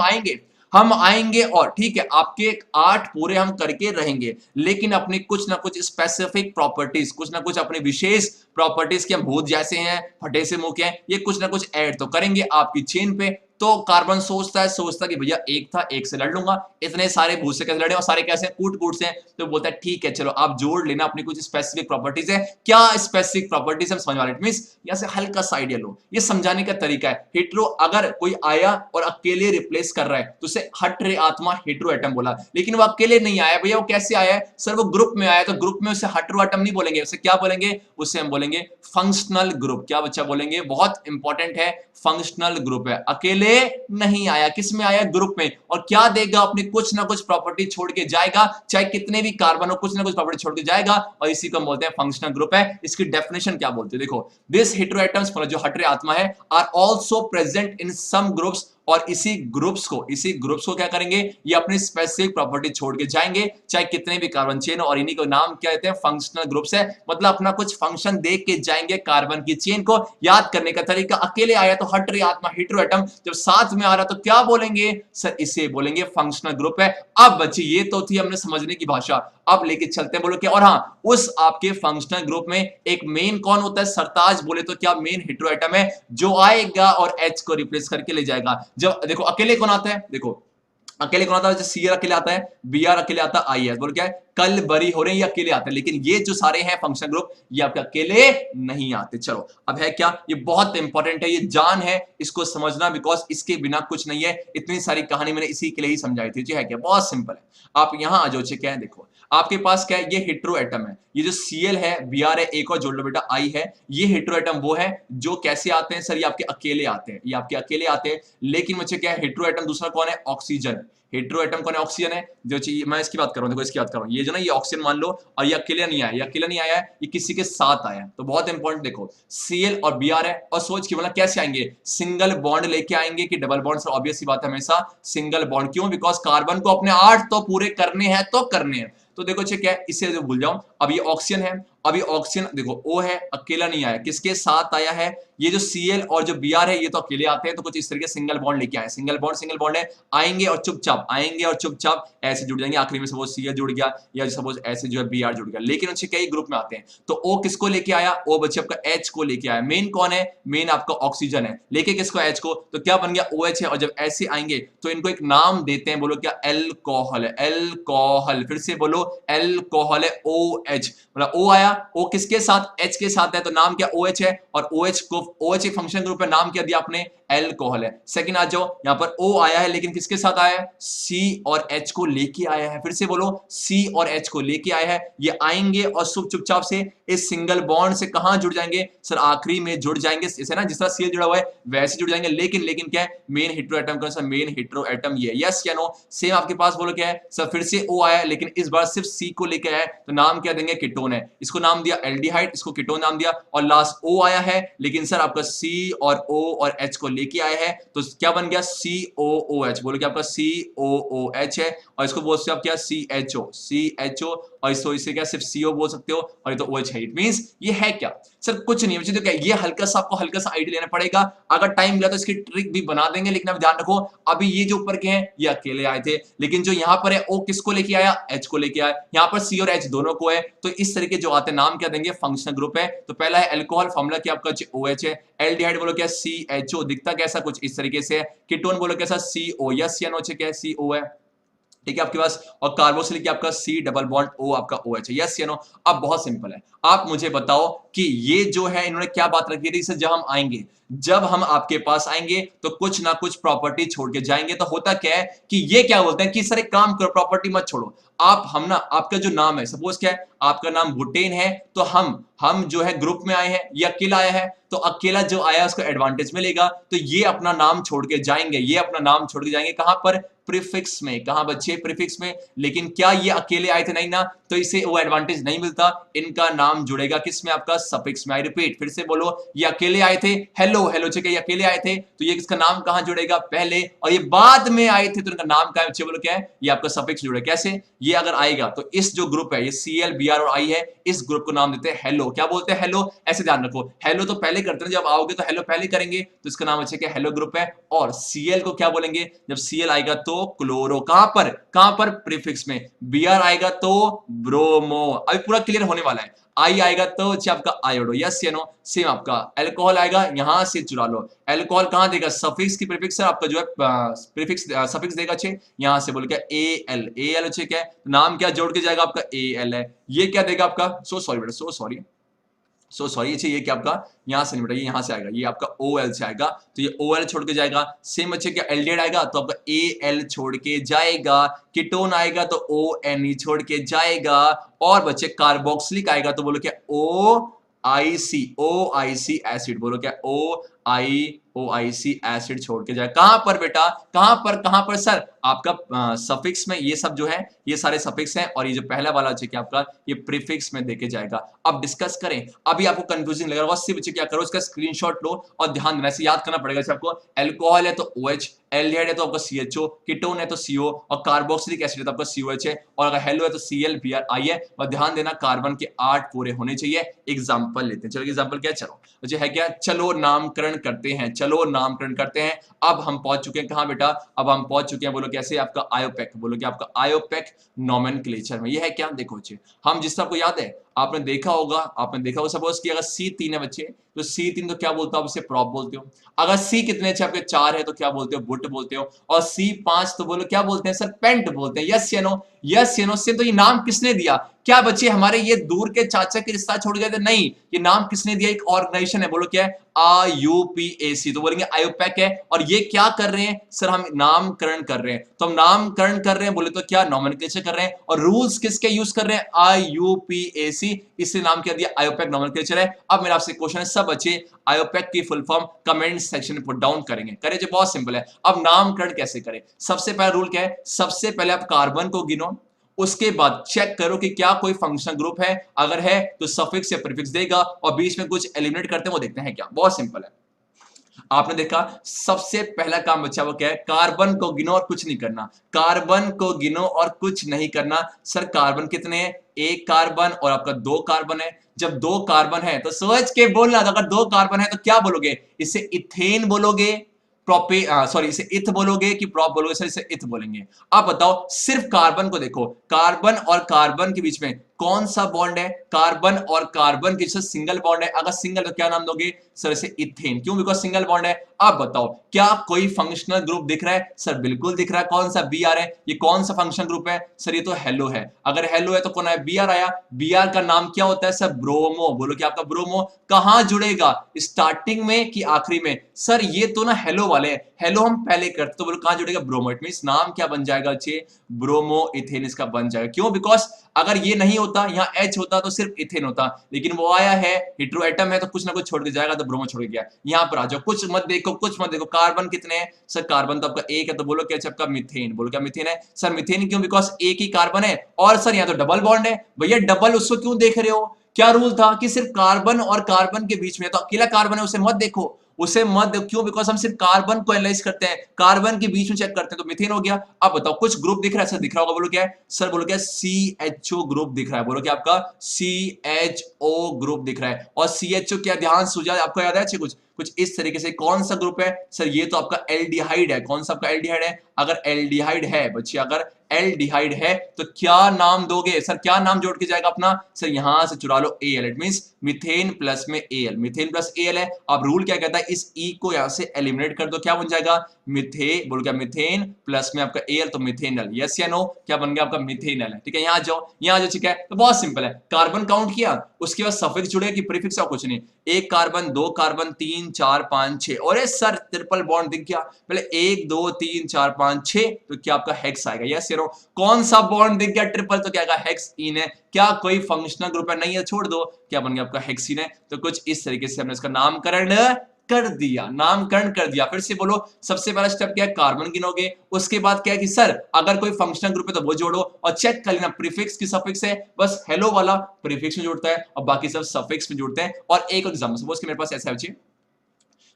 हम आएंगे और ठीक है आपके 8 पूरे हम करके रहेंगे, लेकिन अपनी कुछ ना कुछ स्पेसिफिक प्रॉपर्टीज, कुछ ना कुछ अपनी विशेष प्रॉपर्टीज के हम भूत जैसे हैं, फटे से मुंह के हैं, ये कुछ ना कुछ ऐड तो करेंगे आपकी चेन पे। तो कार्बन सोचता कि भैया एक था, एक से लड़ लूंगा, इतने सारे भूत से कैसे लड़े और सारे कैसे कूट कूट से। तो बोलता है ठीक है चलो आप जोड़ लेना अपनी कुछ स्पेसिफिक प्रॉपर्टीज है। क्या स्पेसिफिक प्रॉपर्टीज हम समझ वाले? इट मींस यहां से हल्का सा आइडिया लो, ये समझाने का तरीका है। हेटेरो अगर कोई आया और अकेले रिप्लेस कर रहा है तो उसे हट रे आत्मा हेटेरो एटम बोला। लेकिन वो अकेले नहीं आया भैया, वो कैसे आया है? सर वो ग्रुप में आया। तो ग्रुप में उसे हेटेरो एटम नहीं बोलेंगे, उसे क्या बोलेंगे? उसे हम बोलेंगे फंक्शनल ग्रुप। क्या बच्चा बोलेंगे? बहुत इंपॉर्टेंट है, फंक्शनल ग्रुप है। अकेले नहीं आया, किस में आया? ग्रुप में। और क्या देगा? अपनी कुछ ना कुछ प्रॉपर्टी छोड़ के जाएगा, चाहे कितने भी कार्बन हो, कुछ ना कुछ प्रॉपर्टी छोड़ के जाएगा और इसी को बोलते हैं फंक्शनल ग्रुप है। इसकी डेफिनेशन क्या बोलते हैं देखो, दिस हेटेरो एटम्स जो हट रहे आत्मा है are also present in some groups और इसी ग्रुप्स को क्या करेंगे, ये अपनी स्पेसिफिक प्रॉपर्टी छोड़ के जाएंगे, चाहे कितने भी कार्बन चेन, और इन्हीं को नाम क्या देते हैं, फंक्शनल ग्रुप्स है। मतलब अपना कुछ फंक्शन देख के जाएंगे कार्बन की चेन को। याद करने का तरीका, अकेले आया तो हटरी आत्मा हेटेरो एटम, जब साथ में आ रहा तो क्या बोलेंगे सर, इसे बोलेंगे फंक्शनल ग्रुप है। अब बच्चे ये तो थी हमने समझने की भाषा, अब लेके चलते हैं, बोलो क्या। और हाँ, उस आपके फंक्शनल ग्रुप में एक मेन कौन होता है, सरताज बोले तो क्या मेन हेटेरो एटम है, जो आएगा और H को रिप्लेस करके ले जाएगा। जब देखो अकेले कौन आता है, देखो अकेले कौन आता है, Cl अकेले आता है, Br अकेले आता है, IS बोल क्या है, कल बरी हो रहे हैं, ये अकेले आते हैं। लेकिन ये जो सारे हैं फंक्शन ग्रुप, ये आपके अकेले नहीं आते। चलो अब है क्या, ये बहुत इंपॉर्टेंट है, ये जान है इसको समझना, बिकॉज इसके बिना कुछ नहीं है। इतनी सारी कहानी मैंने इसी के लिए ही समझाई थी। जी है क्या, बहुत सिंपल है। आप यहां आ जाओ, क्या है, देखो आपके पास क्या है, ये हेटेरो एटम है, ये जो Cl है, Br है, एक और जोड़ लो बेटा I है, ये हेटेरो एटम वो है जो कैसे आते हैं सर, ये आपके अकेले आते हैं, ये आपके अकेले आते हैं। लेकिन मुझे क्या है, हेटेरो एटम दूसरा कौन है, ऑक्सीजन। हेटेरो एटम कौन है, ऑक्सीजन है। जो चीज मैं इसकी बात कर रहा हूं, देखो इसकी बात कर रहा हूं, ये जो ना, ये ऑक्सीजन मान लो, और ये अकेले नहीं आया, ये अकेला नहीं आया है, ये किसी के साथ आया है। तो बहुत इंपॉर्टेंट, देखो Cl और Br है, और सोच के बोला कैसे आएंगे, सिंगल बॉन्ड लेके आएंगे कि डबल बॉन्ड। सर ऑब्वियस सी बात है, हमेशा सिंगल बॉन्ड। क्यों, बिकॉज कार्बन को अपने 8 तो पूरे करने हैं, तो करने हैं। तो देखो क्या है, इसे जो भूल जाओ, अब ये ऑक्सीजन है, अब ये ऑक्सीजन देखो O है, अकेला नहीं आया, किसके साथ आया है, ये जो Cl और जो Br है, ये तो अकेले आते हैं, तो कुछ इस तरीके सिंगल बॉन्ड लेके आए, सिंगल बॉन्ड है, आएंगे और चुपचाप ऐसे जुड़ जाएंगे, आखिरी में सपोज Cl जुड़ गया, या सपोज ऐसे जो है Br जुड़ गया। लेकिन अच्छे कई ग्रुप में आते हैं, तो O किसको लेके आया, O बच्चे आपका H को लेके आया। मेन कौन है, मेन आपका ऑक्सीजन है, लेके किसको, H को, तो क्या बन गया, OH है। और जब ऐसे आएंगे तो इनको एक नाम देते हैं, बोलो क्या, एल्कोहल है, एल्कोहल। फिर से बोलो, एल्कोहल है, OH। मतलब O आया, O किसके साथ, H के साथ है, तो नाम क्या, OH है। और OH को, OH एक फंक्शन ग्रुप है, नाम क्या दिया आपने, एल्कोहल है। सेकंड आ जाओ, यहां पर O आया है, लेकिन किसके साथ आया है, C और H को लेके आया है। फिर से बोलो, C और H को लेके आया है। ये आएंगे और चुपचाप से इस सिंगल बॉन्ड से कहां जुड़ जाएंगे सर, आखिरी में जुड़ जाएंगे, इसे ना जिस तरह Cl जुड़ा हुआ है वैसे जुड़ जाएंगे। लेकिन क्या है, मेन हेटेरो एटम कौन सा, मेन हेटेरो एटम ये, यस या नो। सेम आपके पास बोलो क्या है सर, फिर से O आया, लेकिन इस बार सिर्फ C को लेके आया है, तो नाम क्या देंगे, कीटोन है। इसको नाम दिया एल्डिहाइड, इसको कीटोन नाम दिया। और लास्ट O आया है, लेकिन सर आपका C और O और H को लेके आया है, तो क्या बन गया, COOH। बोलो क्या, आपका COOH है, और इसको बोल सकते हो आप क्या, CHO, और इसे क्या सिर्फ CO बोल सकते हो, और ये तो OH है। इट मींस ये है क्या सर, कुछ नहीं है। तो क्या ये हल्का सा आपको हल्का सा आइडिया लेना पड़ेगा, अगर टाइम मिला तो इसकी ट्रिक भी बना देंगे। लेकिन अब ध्यान रखो, अभी ये जो ऊपर के हैं ये अकेले आए थे, लेकिन जो यहाँ पर है O किसको लेके आया, H को लेके आया। यहाँ पर C और H दोनों को है, तो इस तरीके जो आते हैं नाम क्या देंगे, फंक्शनल ग्रुप है। तो पहला है अल्कोहल, फॉर्मूला क्या आपका OH है। एल्डिहाइड बोलो क्या, CHO, दिखता कैसा कुछ इस तरीके से है। कीटोन बोलो कैसा, CO, यस या नो, क्या CO है, ठीक है आपके पास। और कार्बोक्सिलिक आपका C डबल बॉन्ड O आपका OH है, यस या नो। अब बहुत सिंपल है, आप मुझे बताओ कि ये जो है इन्होंने क्या बात रखी थी, जब हम आएंगे, जब हम आपके पास आएंगे तो कुछ ना कुछ प्रॉपर्टी छोड़ के जाएंगे। तो होता क्या है कि ये क्या बोलते हैं कि सर एक काम करो, प्रॉपर्टी मत छोड़ो, आप हम ना, आपका जो नाम है, सपोज क्या है, आपका नाम बुटेन है, तो हम जो है ग्रुप में आए हैं, ये अकेला आया है, तो अकेला जो आया उसको एडवांटेज मिलेगा, तो ये अपना नाम छोड़ के जाएंगे, ये अपना नाम छोड़ के जाएंगे, कहां पर, प्रीफिक्स में। कहां बच्चे, प्रीफिक्स में। लेकिन क्या ये अकेले आए थे, नहीं ना, तो इसे वो एडवांटेज नहीं मिलता, इनका नाम जुड़ेगा किसमें, आपका सफिक्स में। आई रिपीट, फिर से बोलो, ये अकेले आए थे, हेलो ये अकेले आए थे, तो ये किसका नाम कहां जुड़ेगा, पहले, और ये बाद में आए थे तो इनका नाम क्या है, बोलो क्या है, ये आपका सफिक्स जुड़ेगा। कैसे, ये अगर आएगा तो इस जो ग्रुप है, ये Cl, Br और I है, इस ग्रुप को नाम देते हैं हेलो। क्या बोलते हैं, हेलो। ऐसे ध्यान रखो, हेलो तो पहले करते हैं, जब आओगे तो हेलो पहले करेंगे, तो इसका नाम अच्छा क्या, हेलो ग्रुप है। और Cl को क्या बोलेंगे, जब Cl आएगा तो क्लोरो, कहां पर, प्रीफिक्स में। Br आएगा तो ब्रोमो, अभी पूरा क्लियर होने वाला है। I आएगा तो आपका आयोडो, यस या नो। सेम आपका अल्कोहल आएगा, यहां से चुरा लो, अल्कोहल कहां देगा, सफिक्स की प्रीफिक्स है आपका, जो है प्रीफिक्स सफिक्स देगा छे, यहां से बोल के AL अच्छे क्या है, नाम क्या जोड़ के जाएगा आपका, AL है। ये क्या देगा आपका, सो सॉरी बेटा, सो सॉरी, ये क्या आपका, यहां से नहीं बेटा, ये यहां से आएगा, ये आपका OL से आएगा, तो ये OL छोड़ के जाएगा। सेम बच्चे क्या, एल्डिहाइड आएगा तो आपका AL छोड़ के जाएगा, कीटोन आएगा तो ONE छोड़ के जाएगा, और बच्चे कार्बोक्सिलिक आएगा तो बोलो क्या, OIC एसिड, बोलो क्या, IOIC एसिड छोड़ के जाएगा। कहां पर बेटा, कहां पर सर, आपका सफिक्स में। ये सब जो है ये सारे सफिक्स हैं और ये जो पहला वाला है आपका ये प्रीफिक्स में देके जाएगा। अब डिस्कस करें, अभी आपको कंफ्यूजिंग लग रहा है, बच्चे क्या करो, इसका स्क्रीनशॉट लो और ध्यान देना, ऐसे याद करना पड़ेगा। आपको अल्कोहल है तो OH, एल्डिहाइड है तो आपका CHO, कीटोन है तो CO और कार्बोक्सिलिक एसिड है तो आपका COH है, और अगर हेलो है तो ClBrI है। और ध्यान देना कार्बन के 8 पूरे होने चाहिए। एग्जांपल लेते हैं, चलो एग्जांपल क्या, चलो जो है क्या, चलो नामकरण करते हैं, चलो नामकरण करते हैं। अब हम पहुंच चुके हैं कहां बेटा, अब हम पहुंच चुके हैं, बोलो कैसे, आपका आयोपेक, बोलो कि आपका आयोपेक नोमेनक्लेचर में। ये है क्या, देखो बच्चे, हम जिस तरह आपको याद है, आपने देखा होगा सपोज कि अगर C3 है बच्चे, तो C3 तो क्या बोलते हो आप, इसे प्रॉप बोलते हो। अगर C कितने अच्छे आपके 4 है तो क्या बोलते हो, बुट बोलते हो। और C5 तो बोलो क्या बोलते हैं सर, पेंट बोलते हैं। यस या नो, यस या नो। सेम। तो ये नाम किसने दिया, क्या बच्चे हमारे ये दूर के चाचा के रिश्ता छोड़ गए थे, नहीं, ये नाम किसने दिया, एक ऑर्गेनाइजेशन है, बोलो क्या है, IUPAC। तो बोलेंगे आयोपेक है, और ये क्या कर रहे हैं सर, हम नामकरण कर रहे हैं। तो हम नामकरण कर रहे हैं, बोले तो क्या, नोमेनक्लेचर कर रहे हैं। और रूल्स किसके यूज कर रहे हैं, IUPAC, इसलिए नाम क्या दिया, आयोपेक नोमेनक्लेचर है। अब मेरा आपसे क्वेश्चन है, सब बच्चे आयोपेक की फुल फॉर्म कमेंट सेक्शन में पुट डाउन करेंगे, करे जो बहुत सिंपल है। अब नामकरण कैसे करें, सबसे पहला रूल क्या है, सबसे पहले आप कार्बन को गिनो, उसके बाद चेक करो कि क्या कोई फंक्शनल ग्रुप है, अगर है तो सफिक्स या प्रीफिक्स देगा, और बीच में कुछ एलिमिनेट करते हैं, वो देखते हैं क्या। बहुत सिंपल है, आपने देखा सबसे पहला काम बच्चा वो क्या है, कार्बन को गिनो और कुछ नहीं करना, कार्बन को गिनो और कुछ नहीं करना। सर कार्बन कितने हैं, एक कार्बन और आपका 2 कार्बन है। जब 2 कार्बन है तो सोच के बोलना, अगर 2 कार्बन है तो क्या बोलोगे, इसे इथेन बोलोगे, प्रोपे सॉरी इसे इथ बोलोगे कि प्रॉप बोलोगे, सर इसे इथ बोलेंगे। अब बताओ, सिर्फ कार्बन को देखो, कार्बन और कार्बन के बीच में कौन सा बॉन्ड है, कार्बन और कार्बन के बीच सिंगल बॉन्ड है। अगर सिंगल तो क्या नाम दोगे, सर इसे इथेन, क्यों, बिकॉज सिंगल बॉन्ड है। अब बताओ क्या कोई फंक्शनल ग्रुप दिख रहा है, सर बिल्कुल दिख रहा है, कौन सा, Br है। ये कौन सा फंक्शनल ग्रुप है, सर ये तो हेलो है। अगर हेलो है तो कौन है, Br आया। Br का नाम क्या होता है सर, ब्रोमो, बोलो कि आपका ब्रोमो कहां जुड़ेगा, स्टार्टिंग में कि आखिरी में, सर ये तो ना हेलो वाले, हेलो हम पहले करते, तो बोलो कहां जुड़ेगा, ब्रोमो। इट मींस नाम क्या बन जाएगा अच्छे, ब्रोमो इथेन इसका बन जाएगा। क्यों, बिकॉज अगर ये नहीं होता, यहाँ H होता तो सिर्फ इथेन होता, लेकिन वो आया है, हेटेरो एटम है तो कुछ ना कुछ छोड़ के जाएगा, तो ब्रोमो छोड़ के गया। यहाँ पर आ जाओ, कुछ मत देखो, कुछ मत देखो, कार्बन कितने हैं, सर कार्बन तो आपका 1 है, तो बोलो क्या आपका मिथेन, बोलो क्या मिथेन है, सर मिथेन क्यों, बिकॉज एक ही कार्बन है, और सर यहाँ तो डबल बॉन्ड है। भैया डबल उसको क्यों देख रहे हो, क्या रूल था कि सिर्फ कार्बन और कार्बन के बीच में, तो अकेला कार्बन है उसे मत देखो, उसे मत, क्यों, बिकॉज हम सिर्फ कार्बन को एनालाइज करते हैं, कार्बन के बीच में चेक करते हैं, तो मीथेन हो गया। अब बताओ कुछ ग्रुप दिख रहा है, सर दिख रहा होगा, बोलो क्या है, सर बोलो क्या, CHO ग्रुप दिख रहा है, बोलो क्या आपका CHO ग्रुप दिख रहा है। और CHO क्या, ध्यान सुझा, आपको याद है कुछ कुछ इस तरीके से, कौन सा ग्रुप है, सर ये तो आपका एल्डिहाइड है। कौन सा आपका एल्डिहाइड है, अगर एल्डिहाइड है बच्चे, अगर एल्डिहाइड है तो क्या नाम दोगे, सर क्या नाम जोड़ के जाएगा अपना, सर यहां से चुरा लो Al, it means methane plus में Al, मीथेन प्लस Al है। अब रूल क्या कहता है, इस E को यहां से एलिमिनेट कर दो, क्या बन जाएगा, मिथे, बोल क्या, मीथेन प्लस में आपका Al, तो मिथेनल। यस या नो, क्या बन गया आपका, मिथेनल है। ठीक है, यहां जाओ, यहां जाओ, ठीक है, तो बहुत सिंपल है, कार्बन काउंट किया, उसके बाद सफिक्स जुड़े कि प्रीफिक्स, और कुछ नहीं, 1 कार्बन, 2 कार्बन, 3 4 5 6, और सर ट्रिपल बॉन्ड दिख गया, पहले 1 2 3 4 5 6, तो क्या आपका हेक्स आएगा। यस या नो, कौन सा बॉन्ड दिख गया, ट्रिपल, तो क्या आएगा, हेक्सीन है। क्या कोई फंक्शनल ग्रुप है, नहीं है, छोड़ दो, क्या बन गया आपका, हेक्सीन है। तो कुछ इस तरीके से हमने इसका नामकरण कर दिया, नामकरण कर दिया। फिर से बोलो, सबसे पहला स्टेप क्या है, कार्बन गिनोगे, उसके बाद क्या है कि सर अगर कोई फंक्शनल ग्रुप है तो वो जोड़ो, और चेक कर लेना प्रीफिक्स की सफिक्स है, बस हेलो वाला प्रीफिक्स में जुड़ता है और बाकी सब सफिक्स में जुड़ते हैं। और एक एग्जांपल सपोज कि मेरे पास ऐसा है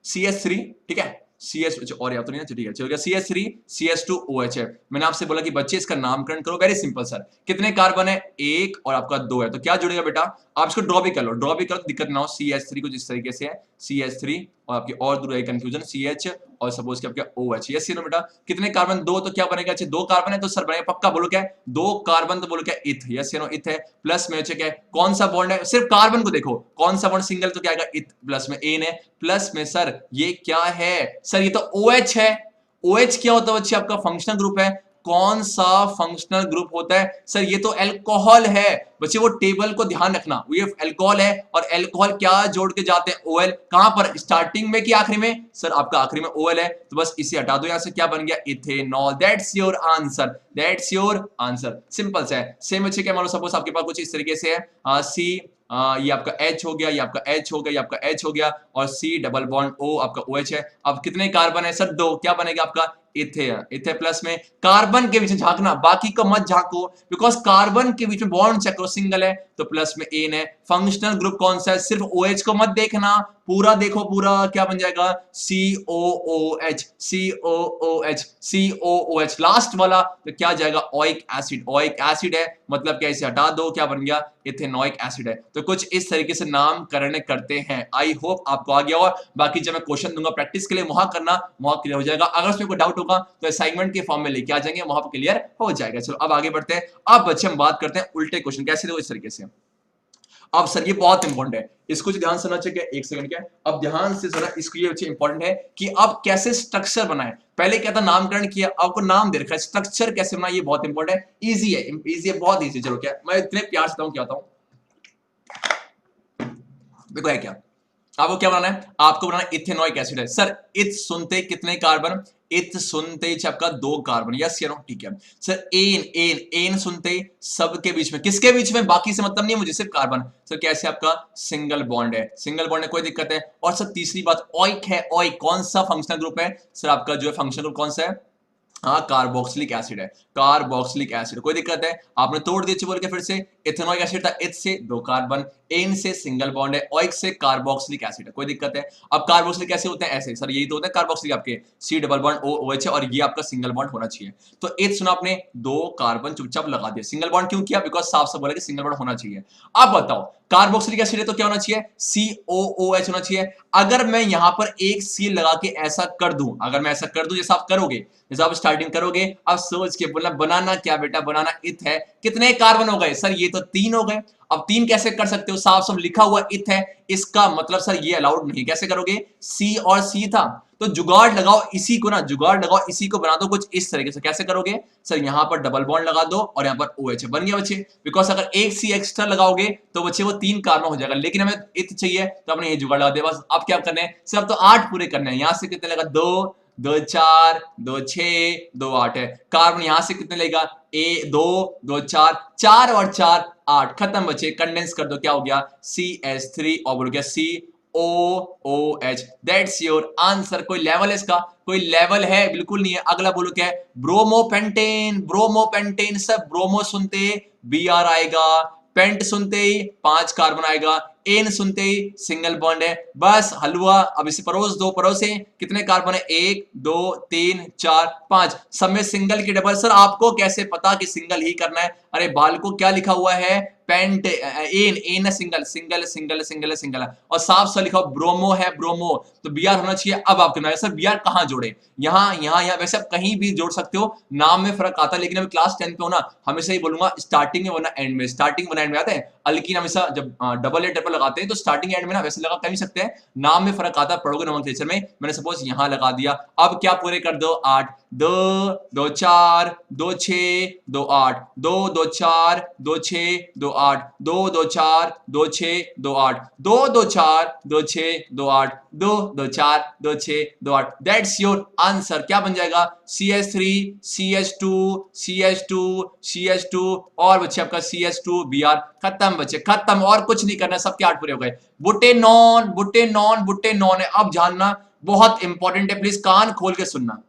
CH3, ठीक है, CS और या तो नहीं है, ठीक है, चलो CH3 CH2OH है। मैंने आपसे बोला कि बच्चे इसका नामकरण करो, वेरी सिंपल सर, कितने कार्बन है, 1 और आपका 2 है, तो क्या जुड़ेगा बेटा, आप इसको ड्रॉ भी कर लो, ड्रॉ भी करो, दिक्कत ना हो। CH3 कुछ इस तरीके से है, CH3 और आपकी और दूर है कंफ्यूजन, CH और सपोज कि आपका OH। यस नो बेटा, कितने कार्बन, 2, तो क्या बनेगा, अच्छा 2 कार्बन है तो सर बनेगा पक्का, बोलो क्या है, 2 कार्बन, तो बोलो क्या, इथ। यस नो, इथ है, प्लस में क्या है, कौन सा बॉन्ड है, सिर्फ कार्बन को देखो, कौन सा बॉन्ड सिंगल, तो क्या आएगा, इथ, प्लस में एन है, प्लस में सर ये क्या है, सर ये तो OH है। OH क्या होता है बच्चे, आपका फंक्शनल ग्रुप है। कौन सा फंक्शनल ग्रुप होता है, सर ये तो अल्कोहल है बच्चे, वो टेबल को ध्यान रखना, ये अल्कोहल है, और अल्कोहल क्या जोड़ के जाते हैं, OL, कहां पर, स्टार्टिंग में कि आखिरी में, सर आपका आखिरी में OL है, तो बस इसे हटा दो, यहां से क्या बन गया, ethanol. That's your answer, that's your answer, simple सा है। सेम बच्चे क्या, मान लो सपोज आपके पास कुछ इस तरीके से है, ये आपका H हो गया, ये आपका H हो गया, ये आपका H हो गया और C डबल बॉन्ड O आपका OH है। अब कितने कार्बन है सर? 2। क्या बनेगा आपका? इथे प्लस में कार्बन के बीच में झांकना, बाकी को मत झांको, बिकॉज कार्बन के बीच में बॉन्ड चेक करो, सिंगल है तो प्लस में एन है। फंक्शनल ग्रुप कौन सा है? सिर्फ OH को मत देखना, पूरा देखो, पूरा क्या बन जाएगा? COOH, COOH, COOH लास्ट वाला तो क्या जाएगा? Oic acid. ओइक एसिड है मतलब क्या? इसे हटा दो, क्या बन गया? इथेनोइक एसिड है। तो कुछ इस तरीके से नामकरण करते हैं। आई होप आपको आ गया होगा। बाकी जब मैं क्वेश्चन दूंगा प्रैक्टिस के लिए, वहां करना, वहां क्लियर हो जाएगा। अगर उसमें कोई डाउट होगा तो असाइनमेंट के फॉर्म में लेके आ जाएंगे, वहां पर क्लियर हो जाएगा। चलो अब आगे बढ़ते हैं। अब बच्चे हम बात करते हैं उल्टे क्वेश्चन कैसे देखो इस तरीके से। अब सर ये बहुत इंपॉर्टेंट है, इसको जो ध्यान सुनना चाहिए। एक सेकंड क्या, अब ध्यान से सुना, इसको ये अच्छी इंपॉर्टेंट है कि अब कैसे स्ट्रक्चर बनाए। पहले क्या था? नामकरण किया, आपको नाम दे रखा है, स्ट्रक्चर कैसे बनाए ये बहुत इंपॉर्टेंट है। इजी है, इजी है, बहुत इजी। चलो क्या मैं इतने प्यार से क्या होता हूं, देखो है क्या, आपको क्या बनाना है? आपको बनाना इथेनोइक एसिड है। सर इथ सुनते कितने कार्बन? इथ सुनते ही आपका 2 कार्बन, यस या नो? ठीक है सर। एन एन एन सुनते ही सबके बीच में, किसके बीच में? बाकी से मतलब नहीं मुझे, सिर्फ कार्बन। सर कैसे? आपका सिंगल बॉन्ड है, सिंगल बॉन्ड है, कोई दिक्कत है। और सर तीसरी बात ओइक है। ओइक कौन सा फंक्शनल ग्रुप है? सर आपका जो है फंक्शनल ग्रुप कौन सा है? हाँ कार्बोक्सिलिक एसिड है, कार्बोक्सिलिक एसिड। कोई दिक्कत है? आपने तोड़ दिया बोल के फिर से। इथेनोइक एसिड था, इथ से 2 कार्बन, एन से सिंगल बॉन्ड है, ओइक से कार्बोक्सिलिक एसिड है। कोई दिक्कत है? अब कार्बोक्सिलिक कैसे होते हैं? ऐसे सर, यही तो होता है कार्बोक्सिलिक, आपके C डबल बॉन्ड OH है और ये आपका सिंगल बॉन्ड होना चाहिए। तो इथ सुना आपने, 2 कार्बन चुपचाप लगा दिया। सिंगल बॉन्ड क्यों किया? बिकॉज साफ साफ बोला कि सिंगल बॉन्ड होना चाहिए। अब बताओ कार्बोक्सिलिक एसिड है तो क्या होना चाहिए? COOH होना चाहिए। अगर मैं यहां पर एक C लगा के ऐसा कर दूं, अगर मैं ऐसा कर दूं जैसा आप करोगे, जैसा आप स्टार्टिंग करोगे, अब सोच के बोलना बनाना क्या बेटा? बनाना इथ है। कितने कार्बन हो गए? सर ये तो 3 हो गए। अब 3 कैसे कर सकते हो? साफ साफ लिखा हुआ इथ है, इसका मतलब सर ये अलाउड नहीं। कैसे करोगे? C और C था तो जुगाड़ लगाओ इसी को ना, जुगाड़ लगाओ इसी को, बना दो कुछ इस तरीके से। कैसे करोगे? सर यहां पर डबल बॉन्ड लगा दो और यहां पर OH बन गया बच्चे। बिकॉज अगर एक C एक्स्ट्रा लगाओगे तो बच्चे वो 3 कार्बन हो जाएगा, लेकिन हमें इथ चाहिए तो हमने ये जुगाड़ लगा दिया बस। अब क्या करना है? सर अब तो 8 पूरे करने हैं। यहां से कितने लगा? 2 2 4 2 6 2 8 है। कार्बन यहां से कितने लेगा? 2 2 4 4 और 4 8। खत्म बच्चे, कंडेंस कर दो, क्या हो गया? CH3 और बोल गया COOH। That's your answer. कोई लेवल है इसका? कोई लेवल है? बिल्कुल नहीं है। अगला बोलो क्या है? ब्रोमोपेंटेन। ब्रोमोपेंटेन, सब ब्रोमो सुनते Br आएगा, पेंट सुनते ही 5 कार्बन आएगा, एन सुनते ही सिंगल बॉन्ड है, बस हलवा। अब इसे परोस दो, परोसे कितने कार्बन है? 1 2 3 4 5, सब में सिंगल की डबल। सर आपको कैसे पता कि सिंगल ही करना है? अरे बाल को क्या लिखा हुआ है? पेंट एन एन है, single single single single single है, और साफ साफ लिखा ब्रोमो है, ब्रोमो तो Br होना चाहिए। अब आप कहना है सर Br कहां जोड़े? यहाँ यहाँ यहाँ, वैसे आप कहीं भी जोड़ सकते हो, नाम में फर्क आता है, लेकिन अभी क्लास 10 पे हो ना, हमेशा ही बोलूंगा स्टार्टिंग में वरना एंड में। स्टार्टिंग वरना एंड में आते हैं, अल्कीन हमेशा जब डबल ए ट्रिपल लगाते हैं तो स्टार्टिंग एंड में ना, वैसे लगा कर भी सकते हैं, नाम में फर्क आता है, पढ़ोगे नोमेनक्लेचर में। मैंने सपोज यहां लगा दिया। अब क्या पूरे कर दो? 8 2 2 4 2 6 2 8 2 2 4 2 6 2 8 2 2 4 2 6 2 8 2 2 4 2 6 2 8 2 2 4 2 6 2 8। That's your answer. क्या बन जाएगा? CH3 CH2 CH2 CH2 और बच्चे आपका CH2 Br। खत्म बच्चे, खत्म, और कुछ नहीं करना, सबके 8 पूरे हो गए। बुटेनॉन बुटेनॉन बुटेनॉन है। अब जानना बहुत इंपॉर्टेंट है, प्लीज कान खोल के सुनना।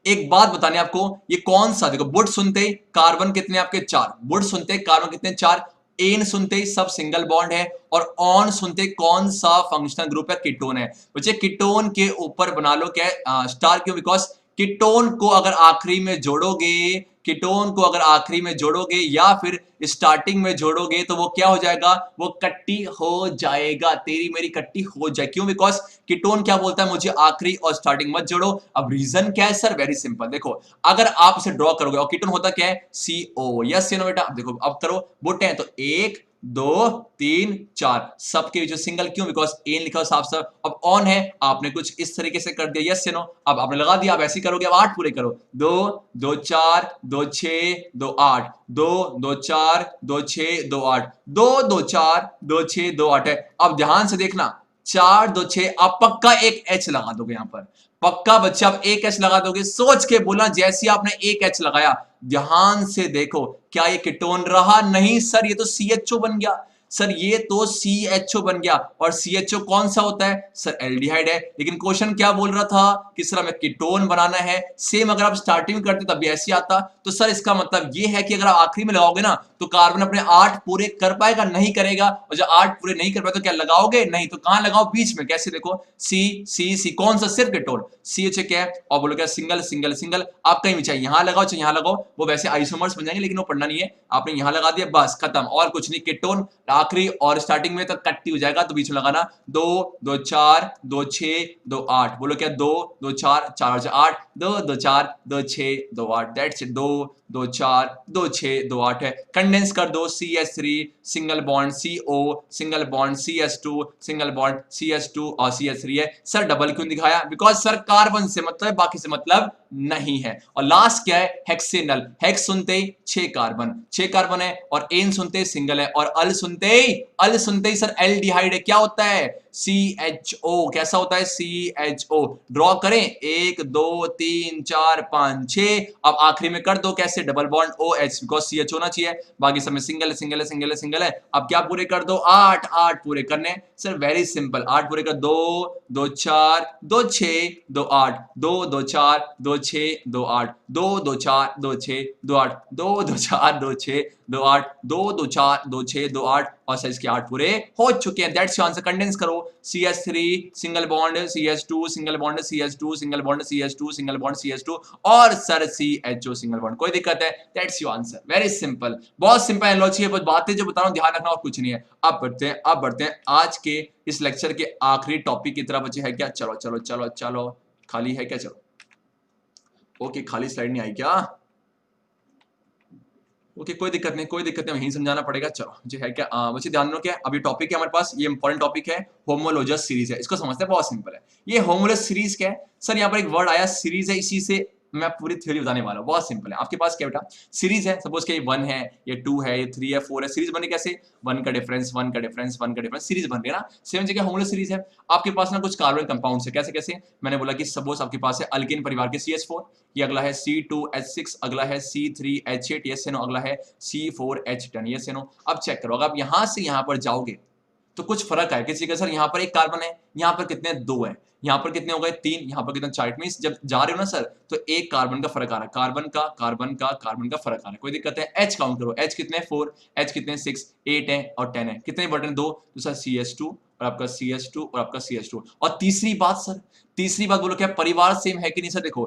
एक बात बताने आपको, ये कौन सा, देखो बुट सुनते कार्बन कितने आपके? 4। बुट सुनते कार्बन कितने? 4। एन सुनते सब सिंगल बॉन्ड है, और ऑन सुनते कौन सा फंक्शनल ग्रुप है? कीटोन है बच्चे। कीटोन के ऊपर बना लो क्या स्टार, क्यों? बिकॉज कीटोन को अगर आखिरी में जोड़ोगे, कीटोन को अगर आखिरी में जोड़ोगे या फिर स्टार्टिंग में जोड़ोगे तो वो क्या हो जाएगा? वो कट्टी हो जाएगा, तेरी मेरी कट्टी हो जाए। क्यों? बिकॉज कीटोन क्या बोलता है? मुझे आखिरी और स्टार्टिंग मत जोड़ो। अब रीजन क्या है सर? वेरी सिंपल, देखो अगर आप इसे ड्रॉ करोगे, और कीटोन होता क्या है? CO, यस या नो बेटा? देखो अब करो, बुट है तो 1 2 3 4, सबके बीच में सिंगल। क्यों? बिकॉज एन लिखा साफ साफ। अब ऑन है, आपने कुछ इस तरीके से कर दिया, यस या नो? अब आपने लगा दिया, अब ऐसे ही करोगे। अब 8 पूरे करो, 2 2 4 2 6 2 8 2 2 4 2 6 2 8 2 2 4 2 6 2 8 है। अब ध्यान से देखना, 4 2 6, आप पक्का एक H लगा दोगे यहां पर, पक्का बच्चा आप एक H लगा दोगे। सोच के बोला, जैसे आपने एक H लगाया, ध्यान से देखो, क्या ये कीटोन रहा? नहीं सर, ये तो CHO बन गया। सर ये तो CHO बन गया, और CHO कौन सा होता है सर, एल्डिहाइड है। लेकिन क्वेश्चन क्या बोल रहा था कि सर हमें कीटोन बनाना है। सेम अगर आप स्टार्टिंग में करते तब भी ऐसे आता। तो सर इसका मतलब ये है कि अगर आप आखिरी में लगाओगे ना तो कार्बन अपने 8 पूरे कर पाएगा, नहीं करेगा। और जब 8 पूरे नहीं कर पाए तो क्या लगाओगे, नहीं। तो कहां लगाओ, बीच में। कैसे, देखो C कौन सा, सिर्फ कीटोन। CH क्या है, और बोलो क्या, सिंगल सिंगल सिंगल। आप कहीं भी चाहे यहां लगाओ चाहे यहां लगाओ, वो वैसे आइसोमर्स बन जाएंगे, लेकिन वो पढ़ना नहीं है। आपने यहां लगा दिया, बस खत्म, और कुछ नहीं। कीटोन आखिरी और स्टार्टिंग में तो कट्टी हो जाएगा, तो बीच में लगाना 2 2 4 2 6 2 8। बोलो क्या, 2 2 4 4 8, 2 2 4 2 6 2 8। दैट्स इट, 2 2 4 2 6 2 8 है। कंडेंस कर दो, CH3 single bond CO single bond CH2 single bond CH2 और CH3 है। सर डबल क्यों दिखाया, बिकॉज सर कार्बन से मतलब है, बाकी से मतलब नहीं है। और लास्ट क्या है, हेक्सेनल। हेक्स सुनते ही 6 कार्बन, 6 कार्बन है, और एन सुनते ही सिंगल है, और अल सुनते ही सर एल्डिहाइड है। क्या होता है, CHO। कैसा होता है, CHO। ड्रॉ करें, 1 2 3 4 5 6। अब आखिरी में कर दो कैसे, double bond OH, because CH होना चाहिए, बाकी सब में सिंगल है सिंगल है सिंगल है सिंगल है। अब क्या पूरे कर दो, 8 8 पूरे करने सर, वेरी सिंपल। 8 पूरे कर, 2 2 4 2 6 2 8, 2 2 4 2 6 2 8, 2 2 4 2 6 2 8, 2 2 4 2 6 2 8, 2 2 4 2 6 2 8, और सर इसके 8 पूरे हो चुके हैं। That's your answer. कंडेंस करो, CH3 single bond CH2 single bond CH2 single bond CH2 single bond CH2, और सर CHO सिंगल बॉन्ड। कोई दिक्कत है, that's your answer. Very simple, बहुत सिंपल एनालॉजी है, बहुत बातें जो बता रहा हूं ध्यान रखना, और कुछ नहीं है। अब बढ़ते हैं आज के इस लेक्चर के आखिरी टॉपिक की तरफ। बचे है क्या, चलो चलो चलो चलो, खाली है क्या, चलो ओके, खाली स्लाइड नहीं आई क्या, ओके कोई दिक्कत नहीं, कोई दिक्कत नहीं, वहीं समझाना पड़ेगा। चलो जो है क्या, बच्चे ध्यान रखो क्या, अभी टॉपिक है हमारे पास, ये इंपॉर्टेंट टॉपिक है, होमोलोजस सीरीज है। इसको समझते हैं, बहुत सिंपल है। ये होमोलोजस सीरीज क्या है सर, यहाँ पर एक वर्ड आया सीरीज है, इसी से मैं पूरी थ्योरी बताने वाला हूँ। बहुत सिंपल है। आपके पास क्या बेटा, सीरीज है, सपोज कि 1 है, ये 2 है, ये 3 है, 4 है। सीरीज बने कैसे, 1 का डिफरेंस 1 का डिफरेंस 1 का डिफरेंस, सीरीज बन रही है ना। सेम जगह होमोलोजस सीरीज है। आपके पास ना कुछ कार्बन कंपाउंड्स है, कैसे कैसे, मैंने बोला कि सपोज आपके पास है अल्केन परिवार के CH4, ये अगला है C2H6, अगला है C3H8, ये सेनो, अगला है C4H10, ये सेनो। अब चेक करो, अगर आप यहां से यहां पर जाओगे तो कुछ फर्क है किसी का, सर यहाँ पर एक कार्बन है, यहाँ पर कितने, 2 है, यहाँ पर कितने हो गए, 3, यहाँ पर कितना, 4। मींस जब जा रहे हो ना सर, तो एक कार्बन का फर्क आ रहा है, कार्बन का फर्क आ रहा है। कोई दिक्कत है, H काउंट करो, H कितने 4, H कितने 6, 8 है और 10 है। कितने बटन, 2, तो सर CH2 और आपका CH2 और आपका CH2। और तीसरी बात सर, तीसरी बात बोलो क्या, परिवार सेम है कि नहीं सर, देखो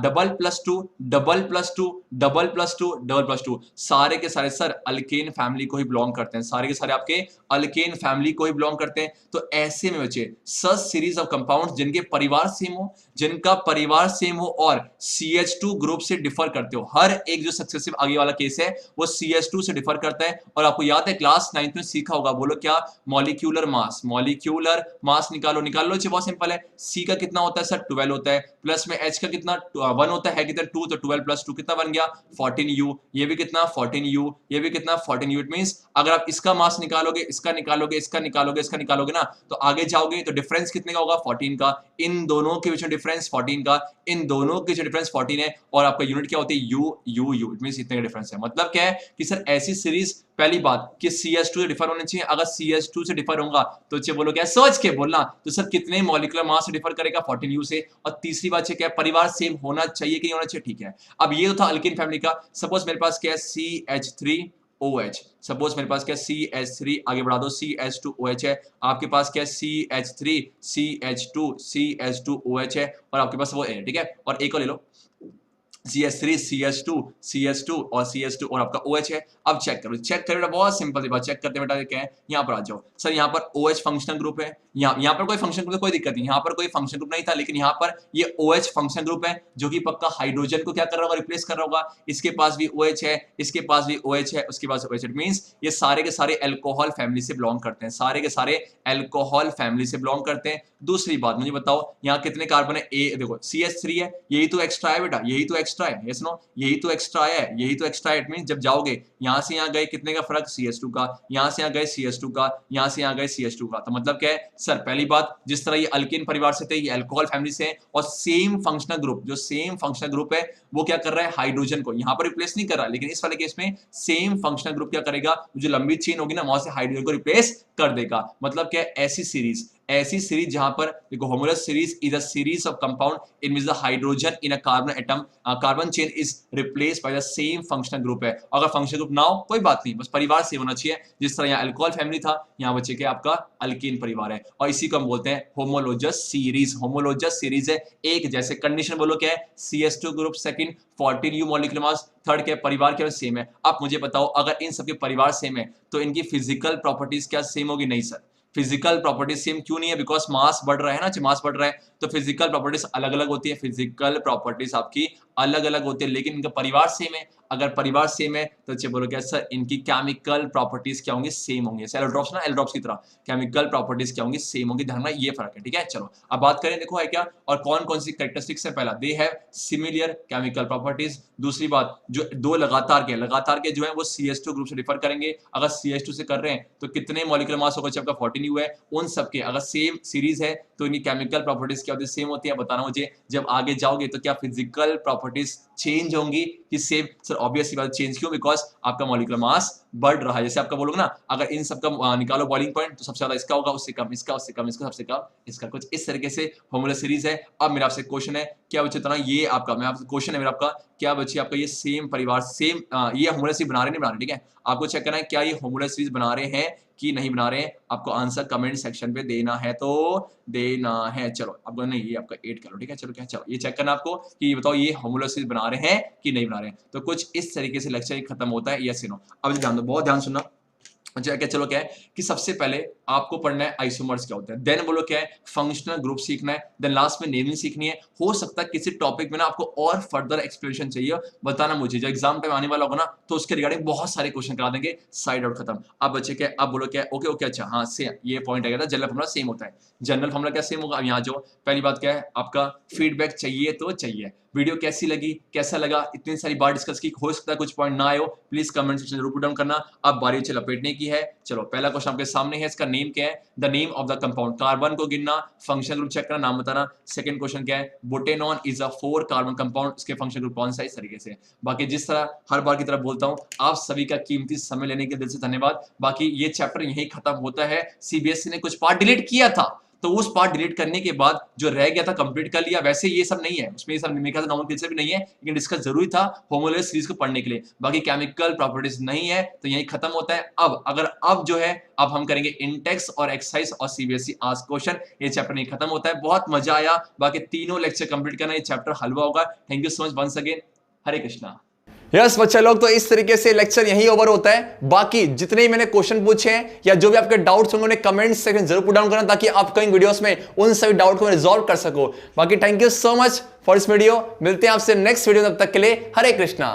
double plus two double plus two double plus two double plus two, सारे के सारे सर अल्केन फैमिली को ही बिलोंग करते हैं, सारे के सारे आपके अल्केन फैमिली को ही बिलोंग करते हैं। तो ऐसे में बच्चे सच सीरीज ऑफ कंपाउंड्स जिनके परिवार सेम हो, जिनका परिवार सेम हो और CH2 ग्रुप से डिफर करते हो, हर एक जो सक्सेसिव आगे वाला केस है वो CH2 से डिफर करता है। और आपको याद है क्लास 9th में सीखा होगा, बोलो क्या, मॉलिक्यूलर मास, मॉलिक्यूलर मास निकालो, निकाल लो, बहुत सिंपल है। C का कितना होता है सर, 12 होता है, प्लस में H का कितना 1 होता है कितना, 2, तो 12 प्लस 2 कितना बन गया 14U, ये भी कितना 14U, ये भी कितना 14U। इट मींस अगर आप इसका मास निकालोगे, इसका निकालोगे, इसका निकालोगे, इसका निकालोगे ना, तो आगे जाओगे तो डिफरेंस कितने का होगा, 14 का। इन दोनों के बीच में डिफरेंस 14 का, इन दोनों के बीच में डिफरेंस 14 है, और आपका यूनिट क्या होती है, U। इट मींस इतने का डिफरेंस है। मतलब क्या है कि सर ऐसी सीरीज, पहली बात कि CH2 से डिफर होने चाहिए, अगर CH2 से डिफर होगा तो अच्छे बोलो क्या, सोच के बोलना, तो सर कितने मॉलिक्यूलर मास से डिफर करेगा, 14U से। और तीसरी बात क्या है, परिवार सेम होना चाहिए कि नहीं होना चाहिए, ठीक है। अब ये तो था अल्केन फैमिली का। सपोज मेरे पास क्या है, CH3OH, सपोज मेरे पास क्या CH3, आगे बढ़ा दो CH2OH है, आपके पास क्या CH3 CH2OH है, और आपके पास वो है, ठीक है। और एक और ले लो, CH3 CH2 और CH2 और आपका OH है। अब चेक करो, बेटा बहुत सिंपल सी बात, चेक करते बेटा क्या है, यहाँ पर आ जाओ सर, यहाँ पर OH फंक्शनल ग्रुप है, यहाँ पर कोई फंक्शन ग्रुप, कोई दिक्कत नहीं, यहाँ पर कोई फंक्शन ग्रुप नहीं था, लेकिन यहाँ पर ये OH फंक्शन ग्रुप है, जो कि पक्का हाइड्रोजन को क्या कर रहा होगा, रिप्लेस कर रहा होगा। इसके पास भी OH है, इसके पास भी OH है, उसके पास OH। इट मींस ये सारे के सारे एल्कोहल फैमिली से बिलोंग करते हैं, सारे के सारे एल्कोहल फैमिली से बिलोंग करते हैं। दूसरी बात मुझे बताओ, यहाँ कितने कार्बन है, देखो CH3 है, यही तो एक्स्ट्रा है बेटा, यही तो एक्स्ट्रा एक्स्ट्रा है, यस नो, यही तो एक्स्ट्रा है, यही तो एक्स्ट्रा है। इट मींस जब जाओगे यहां से यहां गए कितने का फर्क, CH2 का, यहां से यहां गए CH2 का, यहां से यहां गए CH2 का। तो मतलब क्या है सर, पहली बात, जिस तरह ये अल्कीन परिवार से थे, ये अल्कोहल फैमिली से है, और सेम फंक्शनल ग्रुप, जो सेम फंक्शनल ग्रुप है वो क्या कर रहा है, हाइड्रोजन को यहां पर रिप्लेस नहीं कर रहा, लेकिन इस वाले केस में सेम फंक्शनल ग्रुप क्या करेगा, जो लंबी चेन होगी ना वहां से हाइड्रोजन को रिप्लेस कर देगा। मतलब क्या है, ऐसी सीरीज जहां पर देखो, homologous series is a series of compound in which the hydrogen in a carbon atom, carbon chain is replaced by the same functional group है। अगर फंक्शनल ग्रुप ना हो कोई बात नहीं, बस परिवार सेम होना चाहिए। जिस तरह यहाँ अल्कोहल फैमिली था, यहाँ बच्चे के आपका अल्कीन परिवार है, और इसी को हम बोलते हैं होमोलोजस सीरीज। होमोलोजस सीरीज है एक जैसे। कंडीशन बोलो क्या है, CH2 group second, 14U molecular mass, third के परिवार क्या सेम है। आप मुझे बताओ, अगर इन सबके परिवार सेम है तो इनकी फिजिकल प्रॉपर्टीज क्या सेम होगी? नहीं सर, फिजिकल प्रॉपर्टीज सेम क्यों नहीं है? बिकॉज मास बढ़ रहा है ना, मास बढ़ रहा है तो फिजिकल प्रॉपर्टीज अलग अलग होती है, फिजिकल प्रॉपर्टीज आपकी अलग अलग होती है, लेकिन इनका परिवार सेम है। अगर परिवार सेम है तो अच्छे बोलो क्या सर, इनकी केमिकल प्रॉपर्टीज क्या होंगी? सेम होंगी। एलोट्रॉप्स ना, एलोट्रॉप्स की तरह केमिकल प्रॉपर्टीज क्या होंगी? सेम होंगी। ध्यान में ये फर्क है, ठीक है। चलो अब बात करें, देखो है क्या, और कौन कौन सी कैरेक्टरिस्टिक्स है। पहला, they have similar chemical properties. दूसरी बात, जो दो लगातार के जो है वो CH2 ग्रुप से डिफर करेंगे। अगर CH2 से कर रहे हैं तो कितने मॉलिक्यूलर मास होगा? आपका 14U है। उन सबके अगर सेम सीरीज है तो इनकी केमिकल प्रॉपर्टीज क्या होती है? सेम होती है। बताना मुझे, जब आगे जाओगे तो क्या फिजिकल प्रॉपर्टीज चेंज होंगी कि सेम? सर ऑब्वियस सी बात, चेंज क्यों? बिकॉज आपका मॉलिक्यूलर मास बढ़ रहा है। जैसे आपका बोलोगे ना, अगर इन सबका निकालो बॉइलिंग पॉइंट तो सबसे ज्यादा इसका होगा, उससे कम इसका, उससे कम इसका, सबसे कम इसका। कुछ इस तरीके से होमोलस सीरीज है। अब मेरा आपसे क्वेश्चन है, क्या बच्चे तना ये आपका, मैं आपसे क्वेश्चन है मेरा आपका, क्या बच्चे आपका ये सेम परिवार सेम ये होमोलस सीरीज बना रहे नहीं बना रहे? ठीक है, आपको चेक करना है क्या ये होमोलस सीरीज बना रहे हैं कि नहीं बना रहे हैं। आपको आंसर कमेंट सेक्शन पे देना है तो देना है। चलो अब नहीं, ये आपका 8 कर लो, ठीक है। चलो क्या, चलो ये चेक करना आपको कि ये बताओ ये होमोलस सीरीज बना रहे हैं कि नहीं बना रहे हैं। तो कुछ इस तरीके से लेक्चर खत्म होता है, यस नो। अब ध्यान दो, बहुत ध्यान सुनना। अच्छा क्या, चलो क्या है कि सबसे पहले आपको पढ़ना है आइसोमर्स क्या होता है, देन बोलो क्या है फंक्शनल ग्रुप सीखना है, देन लास्ट में नेमिंग सीखनी है। हो सकता है किसी टॉपिक में ना आपको और फर्दर एक्सप्लेनेशन चाहिए, बताना मुझे। जब एग्जाम टाइम आने वाला होगा ना तो उसके रिगार्डिंग बहुत सारे क्वेश्चन करा देंगे, साइड आउट खत्म। अब बच्चे क्या, अब बोलो क्या, ओके ओके, अच्छा हाँ से ये पॉइंट आ गया था, जनरल फॉर्मूला सेम होता है। जनरल फॉर्मूला क्या सेम होगा? अब यहाँ जो पहली बात क्या है, आपका फीडबैक चाहिए तो चाहिए। वीडियो कैसी लगी, कैसा लगा, इतनी सारी बार डिस्कस की, हो सकता है कुछ पॉइंट ना आए हो, प्लीज कमेंट सेक्शन जरूर पुट डाउन करना। अब बारी से लपेटने की है। चलो पहला क्वेश्चन आपके सामने है, इसका नेम क्या है? The name of the compound. Carbon को गिनना, फंक्शन ग्रुप चेक करना, नाम बताना। सेकंड क्वेश्चन क्या है? बुटेनॉन इज अ 4 कार्बन कंपाउंड, इसके फंक्शन ग्रुप कौन सा है? इस तरीके से। बाकी जिस तरह हर बार की तरह बोलता हूं, आप सभी का कीमती समय लेने के दिल से धन्यवाद। बाकी ये चैप्टर यहीं खत्म होता है। CBSE ने कुछ पार्ट डिलीट किया था, तो उस पार्ट डिलीट करने के बाद जो रह गया था कंप्लीट कर लिया। वैसे ये सब नहीं है उसमें, ये सब मेरे ख्याल से नॉर्मल फिल्ड से भी नहीं है, लेकिन डिस्कस जरूरी था होमोलस सीरीज को पढ़ने के लिए। बाकी केमिकल प्रॉपर्टीज नहीं है, तो यही खत्म होता है। अब अगर अब जो है, अब हम करेंगे इंटेक्स और एक्सरसाइज और CBSE आस्क्ड क्वेश्चन। ये चैप्टर नहीं खत्म होता है। बहुत मजा आया, बाकी तीनों लेक्चर कंप्लीट करना, ये चैप्टर हलवा होगा। Thank you so much once again. Hare Krishna. Yes बच्चे लोग, तो इस तरीके से लेक्चर यहीं ओवर होता है। बाकी जितने ही मैंने क्वेश्चन पूछे हैं या जो भी आपके डाउट्स होंगे उन्हें कमेंट सेक्शन जरूर पुट डाउन करना, ताकि अपकमिंग वीडियोस में उन सभी डाउट को मैं रिजॉल्व कर सकूं। बाकी thank you so much for इस वीडियो। मिलते हैं आपसे नेक्स्ट वीडियो, तब तक के लिए हरे कृष्णा।